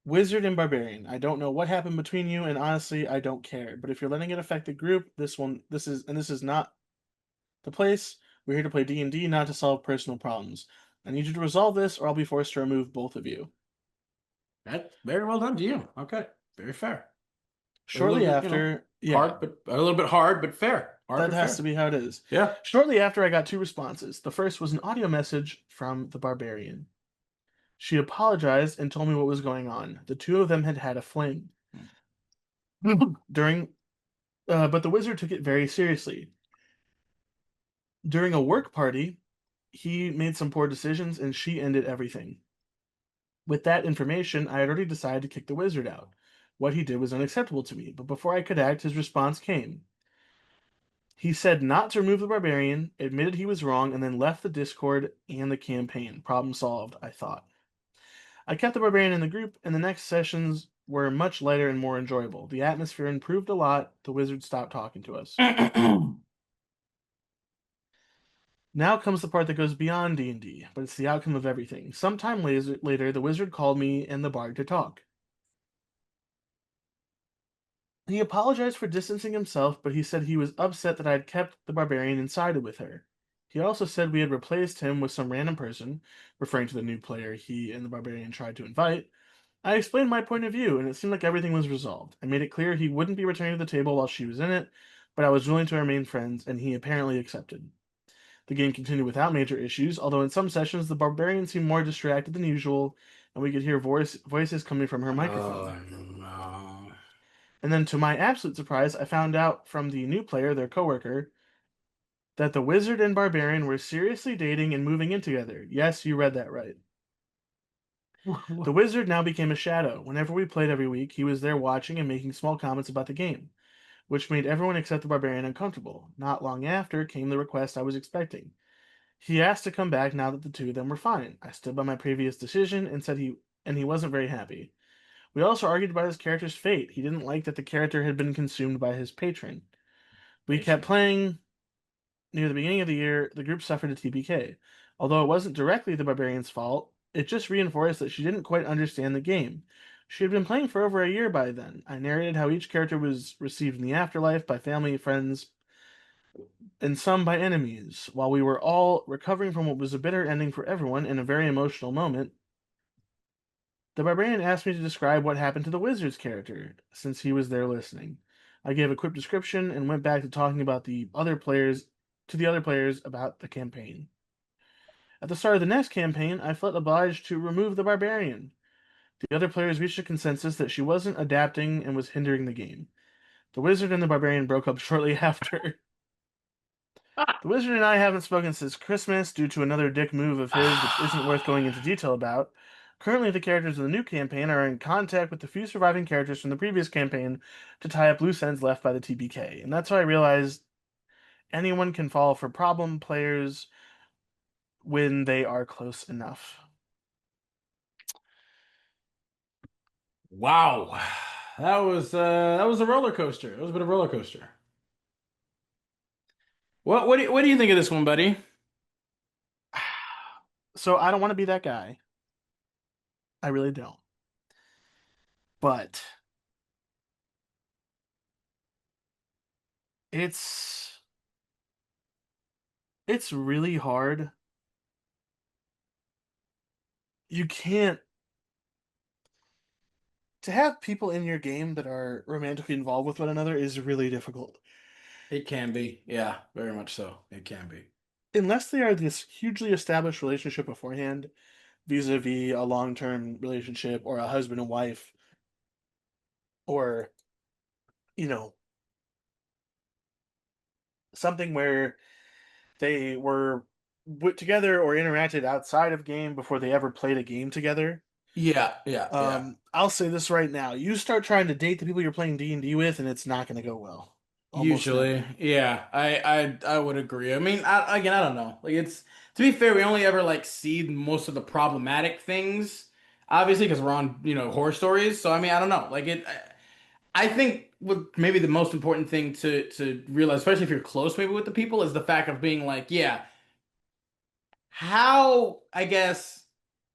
"Wizard and Barbarian, I don't know what happened between you, and honestly, I don't care. But if you're letting it affect the group, this is not the place. We're here to play D&D, not to solve personal problems. I need you to resolve this, or I'll be forced to remove both of you." That's very well done to you. Okay, very fair. A little Shortly bit, after, yeah, hard, but a little bit hard, but fair. Hard, that but has to fair. be how it is. Yeah. Shortly after, I got 2 responses. The first was an audio message from the Barbarian. She apologized and told me what was going on. The two of them had had a fling during, but the wizard took it very seriously. During a work party, he made some poor decisions and she ended everything. With that information, I had already decided to kick the wizard out. What he did was unacceptable to me, but before I could act, his response came. He said not to remove the barbarian, admitted he was wrong, and then left the Discord and the campaign. Problem solved, I thought. I kept the barbarian in the group, and the next sessions were much lighter and more enjoyable. The atmosphere improved a lot. The wizard stopped talking to us. Now comes the part that goes beyond D&D, but it's the outcome of everything. Sometime later, the wizard called me and the bard to talk. He apologized for distancing himself, but he said he was upset that I had kept the barbarian and sided with her. He also said we had replaced him with some random person, referring to the new player he and the barbarian tried to invite. I explained my point of view, and it seemed like everything was resolved. I made it clear he wouldn't be returning to the table while she was in it, but I was willing to remain friends, and he apparently accepted. The game continued without major issues, although in some sessions the barbarian seemed more distracted than usual, and we could hear voices coming from her Oh microphone. no. And then, to my absolute surprise, I found out from the new player, their coworker, that the wizard and barbarian were seriously dating and moving in together. Yes, you read that right. The wizard now became a shadow. Whenever we played every week, he was there watching and making small comments about the game, which made everyone except the barbarian uncomfortable. Not long after came the request I was expecting. He asked to come back now that the two of them were fine. I stood by my previous decision and said he wasn't very happy. We also argued about his character's fate. He didn't like that the character had been consumed by his patron. We kept Patron. playing. Near the beginning of the year, the group suffered a TPK. Although it wasn't directly the barbarian's fault, it just reinforced that she didn't quite understand the game. She had been playing for over a year by then. I narrated how each character was received in the afterlife by family, friends, and some by enemies. While we were all recovering from what was a bitter ending for everyone in a very emotional moment, the barbarian asked me to describe what happened to the wizard's character, since he was there listening. I gave a quick description and went back to talking about the other players about the campaign. At the start of the next campaign, I felt obliged to remove the barbarian. The other players reached a consensus that she wasn't adapting and was hindering the game. The wizard and the barbarian broke up shortly after. The wizard and I haven't spoken since Christmas due to another dick move of his, which isn't worth going into detail about. Currently, the characters in the new campaign are in contact with the few surviving characters from the previous campaign to tie up loose ends left by the TBK. And that's why I realized anyone can fall for problem players when they are close enough. Wow. That was a roller coaster. It was a bit of a roller coaster. What do you think of this one, buddy? So I don't want to be that guy. I really don't. But it's it's really hard. You can't to have people in your game that are romantically involved with one another is really difficult. It can be. Yeah, very much so. It can be. Unless they are this hugely established relationship beforehand, vis-a-vis a long-term relationship or a husband and wife, or, you know, something where they were put together or interacted outside of game before they ever played a game together. Yeah, yeah, yeah. I'll say this right now. You start trying to date the people you're playing D&D with, and it's not going to go well. Almost Usually, never. yeah, I would agree. I mean, again, I don't know. Like it's to be fair, we only ever like see most of the problematic things, obviously, because we're on horror stories. So I mean, I don't know. Like it, I think what maybe the most important thing to realize, especially if you're close maybe with the people, is the fact of being like, yeah, how I guess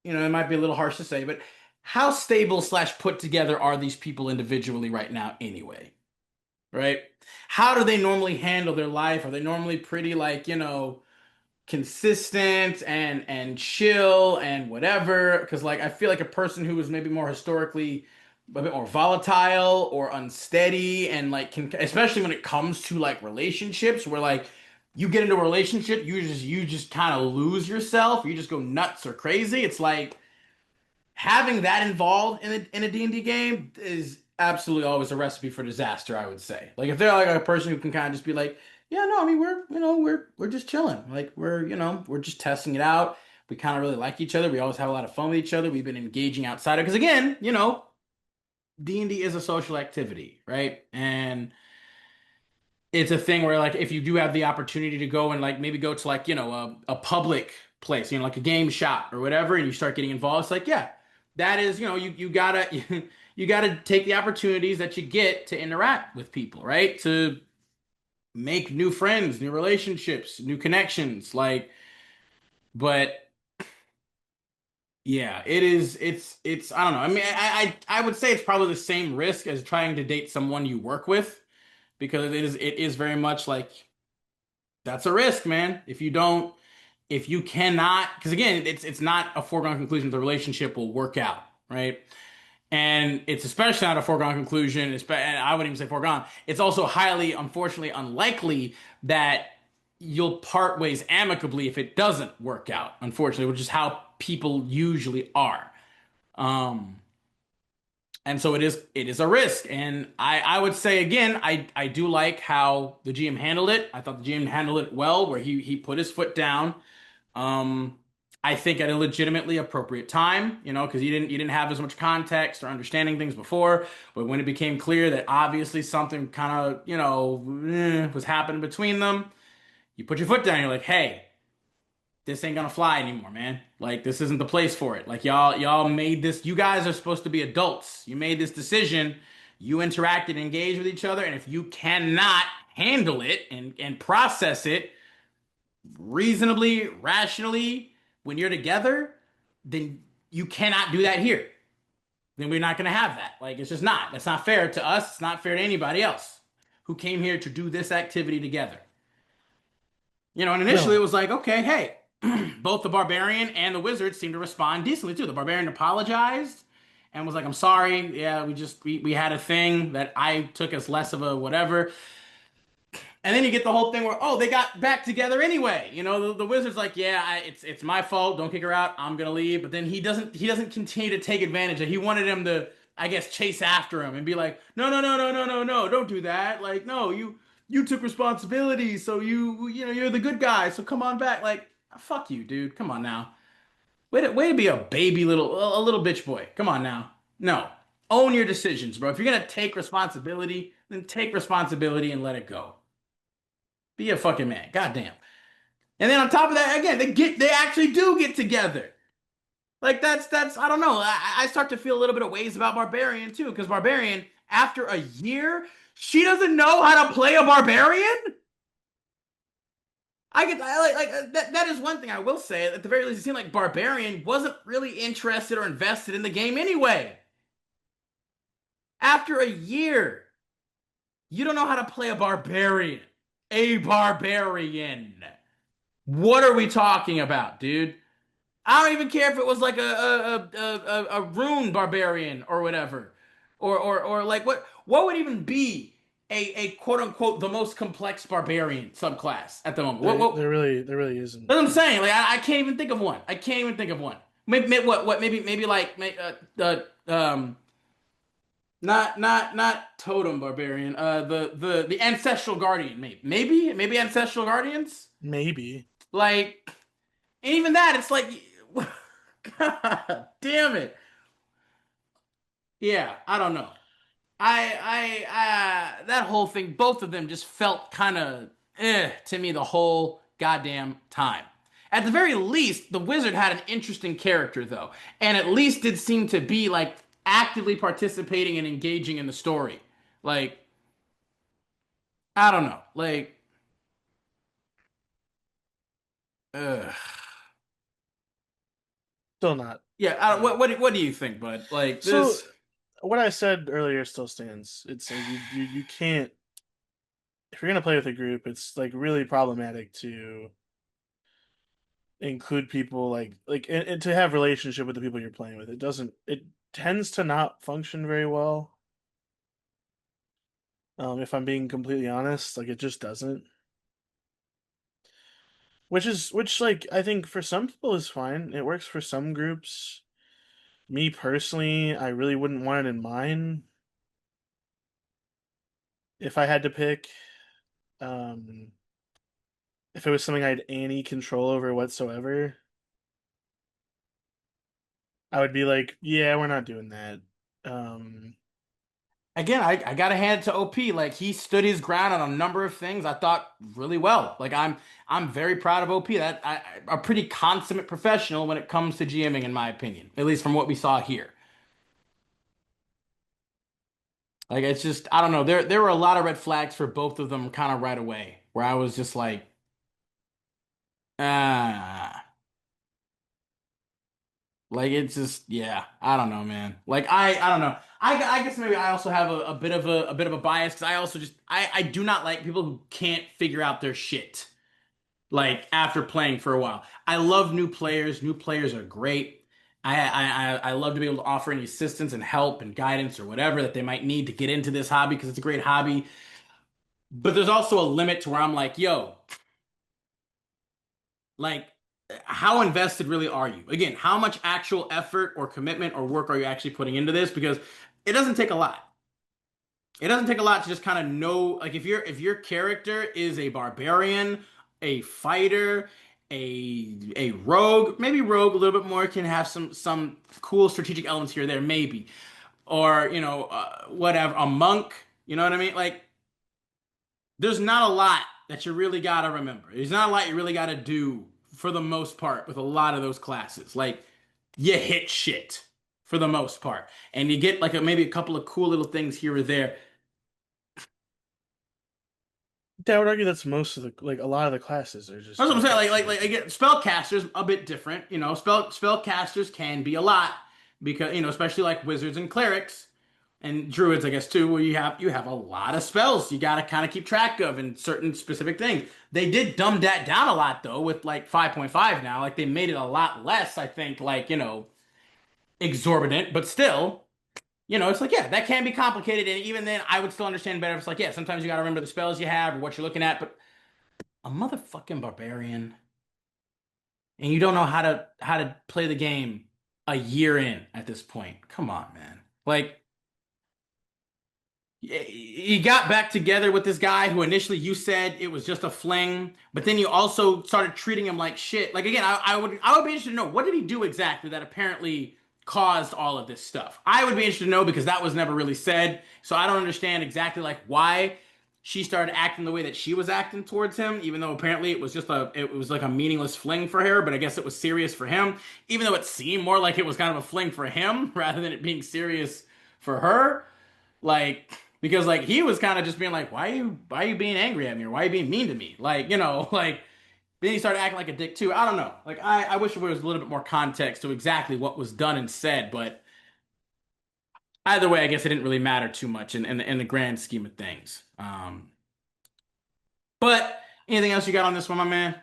it might be a little harsh to say, but how stable slash put together are these people individually right now anyway? Right? How do they normally handle their life? Are they normally pretty like, consistent and chill and whatever? Because like I feel like a person who is maybe more historically a bit more volatile or unsteady and like can especially when it comes to like relationships where like you get into a relationship, you just kind of lose yourself, you just go nuts or crazy. It's like having that involved in a D&D game is absolutely always a recipe for disaster, I would say. Like if they're like a person who can kind of just be like, yeah, no, I mean we're just chilling. Like we're just testing it out. We kind of really like each other. We always have a lot of fun with each other. We've been engaging outside of because again, D&D is a social activity, right? And it's a thing where like if you do have the opportunity to go and like maybe go to like a public place, like a game shop or whatever, and you start getting involved, it's like yeah, that is you gotta you gotta take the opportunities that you get to interact with people, right? To make new friends, new relationships, new connections, like but Yeah, it is. It's. I don't know. I mean, I would say it's probably the same risk as trying to date someone you work with because it is very much like that's a risk, man. If you cannot, because again, it's not a foregone conclusion the relationship will work out, right? And it's especially not a foregone conclusion. And I wouldn't even say foregone. It's also highly, unfortunately, unlikely that you'll part ways amicably if it doesn't work out. Unfortunately, which is how people usually are. Um, and so it is a risk. And I would say again, I do like how the GM handled it. I thought the GM handled it well, where he put his foot down. Um, I think at a legitimately appropriate time, because you didn't have as much context or understanding things before. But when it became clear that obviously something kind of, was happening between them, you put your foot down. You're like, hey, this ain't gonna fly anymore, man. Like this isn't the place for it. Like y'all made this. You guys are supposed to be adults. You made this decision. You interacted, and engaged with each other, and if you cannot handle it and process it reasonably, rationally, when you're together, then you cannot do that here. Then we're not gonna have that. Like it's just not. That's not fair to us. It's not fair to anybody else who came here to do this activity together. And initially it No, was like, okay, hey, both the barbarian and the wizard seemed to respond decently too. The barbarian apologized and was like, I'm sorry. Yeah, we had a thing that I took as less of a whatever. And then you get the whole thing where, oh, they got back together anyway. The wizard's like, yeah, it's my fault. Don't kick her out. I'm gonna leave. But then he doesn't continue to take advantage of. He wanted him to, I guess, chase after him and be like, no, no, no, no, no, no, no, don't do that. Like, no, you took responsibility, so you're the good guy. So come on back. Like, fuck you, dude. Come on now. Way to be a baby a little bitch boy. Come on now. No, own your decisions, bro. If you're gonna take responsibility, then take responsibility and let it go. Be a fucking man. Goddamn. And then on top of that, again, they actually do get together. Like that's I don't know. I start to feel a little bit of ways about Barbarian too, because Barbarian, after a year, she doesn't know how to play a barbarian. That is one thing I will say. At the very least, it seemed like Barbarian wasn't really interested or invested in the game anyway. After a year, you don't know how to play a barbarian. A barbarian. What are we talking about, dude? I don't even care if it was like a rune barbarian or whatever, or like what would even be a quote unquote the most complex barbarian subclass at the moment? there really isn't. That's what I'm saying. Like I can't even think of one. I can't even think of one. Maybe like not totem barbarian. The ancestral guardian maybe ancestral guardians Maybe. like. And even that, it's like, God damn it. Yeah, I don't know. That whole thing, both of them just felt kind of to me the whole goddamn time. At the very least, the wizard had an interesting character though, and at least did seem to be like actively participating and engaging in the story. Like, I don't know. Like, ugh. Still not. Yeah, what do you think, bud? Like So this. what I said earlier still stands. It's like you can't, if you're gonna play with a group, it's like really problematic to include people and to have relationship with the people you're playing with. It tends to not function very well. If I'm being completely honest, like it just doesn't. Which like I think for some people is fine. It works for some groups. Me personally, I really wouldn't want it in mine if I had to pick. Um, if it was something I had any control over whatsoever, I would be like, yeah, we're not doing that. Um, Again, I gotta hand it to OP. Like he stood his ground on a number of things I thought really well. Like I'm very proud of OP. That a pretty consummate professional when it comes to GMing, in my opinion. At least from what we saw here. Like it's just I don't know. There were a lot of red flags for both of them kind of right away, where I was just like, ah. Like it's just yeah, I don't know, man. Like I don't know. I guess maybe I also have a bit of a bias because I also just I do not like people who can't figure out their shit like after playing for a while. I love new players. New players are great. I love to be able to offer any assistance and help and guidance or whatever that they might need to get into this hobby because it's a great hobby. But there's also a limit to where I'm like, yo, like how invested really are you? Again, how much actual effort or commitment or work are you actually putting into this? Because it doesn't take a lot. It doesn't take a lot to just kind of know, like if your character is a barbarian, a fighter, a rogue, maybe rogue a little bit more can have some cool strategic elements here or there, maybe, or whatever, a monk, you know what I mean? Like there's not a lot that you really gotta remember. There's not a lot you really gotta do for the most part with a lot of those classes. Like you hit shit for the most part, and you get like maybe a couple of cool little things here or there. Yeah, I would argue that's most of the like a lot of the classes are just That's what you I'm saying. hit Like shit. again, spellcasters a bit different. Spellcasters can be a lot because especially like wizards and clerics and druids, I guess too, where you have a lot of spells you got to kind of keep track of and certain specific things. They did dumb that down a lot though with like 5.5 now. Like they made it a lot less, I think, like, exorbitant, but still, it's like, yeah, that can be complicated. And even then, I would still understand better if it's like, yeah, sometimes you got to remember the spells you have or what you're looking at. But a motherfucking barbarian and you don't know how to play the game a year in at this point. Come on, man. Like you got back together with this guy who initially you said it was just a fling, but then you also started treating him like shit. Like again, I would be interested to know what did he do exactly that apparently caused all of this stuff. I would be interested to know because that was never really said. So I don't understand exactly like why she started acting the way that she was acting towards him, even though apparently it was like a meaningless fling for her, but I guess it was serious for him, even though it seemed more like it was kind of a fling for him rather than it being serious for her. Like, because like he was kind of just being like, why are you being angry at me or why are you being mean to me? Like, like then he started acting like a dick too. I don't know. Like I wish there was a little bit more context to exactly what was done and said, but either way, I guess it didn't really matter too much in the grand scheme of things. But anything else you got on this one, my man?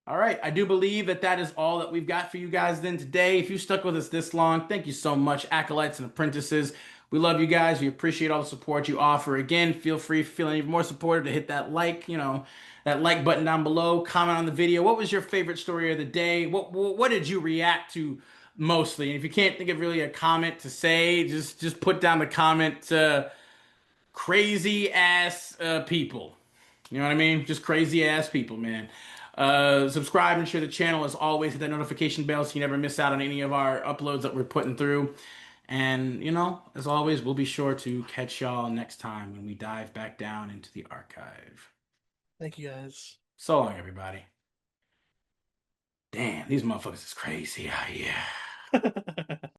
All right, I do believe that that is all that we've got for you guys then today. If you stuck with us this long, thank you so much, acolytes and apprentices. We love you guys. We appreciate all the support you offer. Again, feel free, feeling even more supportive to hit that like, that like button down below. Comment on the video. What was your favorite story of the day? What did you react to mostly? And if you can't think of really a comment to say, just put down the comment. Crazy ass people. You know what I mean? Just crazy ass people, man. Subscribe and share the channel as always. Hit that notification bell so you never miss out on any of our uploads that we're putting through. And, as always, we'll be sure to catch y'all next time when we dive back down into the archive. Thank you guys. So long, everybody. Damn, these motherfuckers is crazy out here.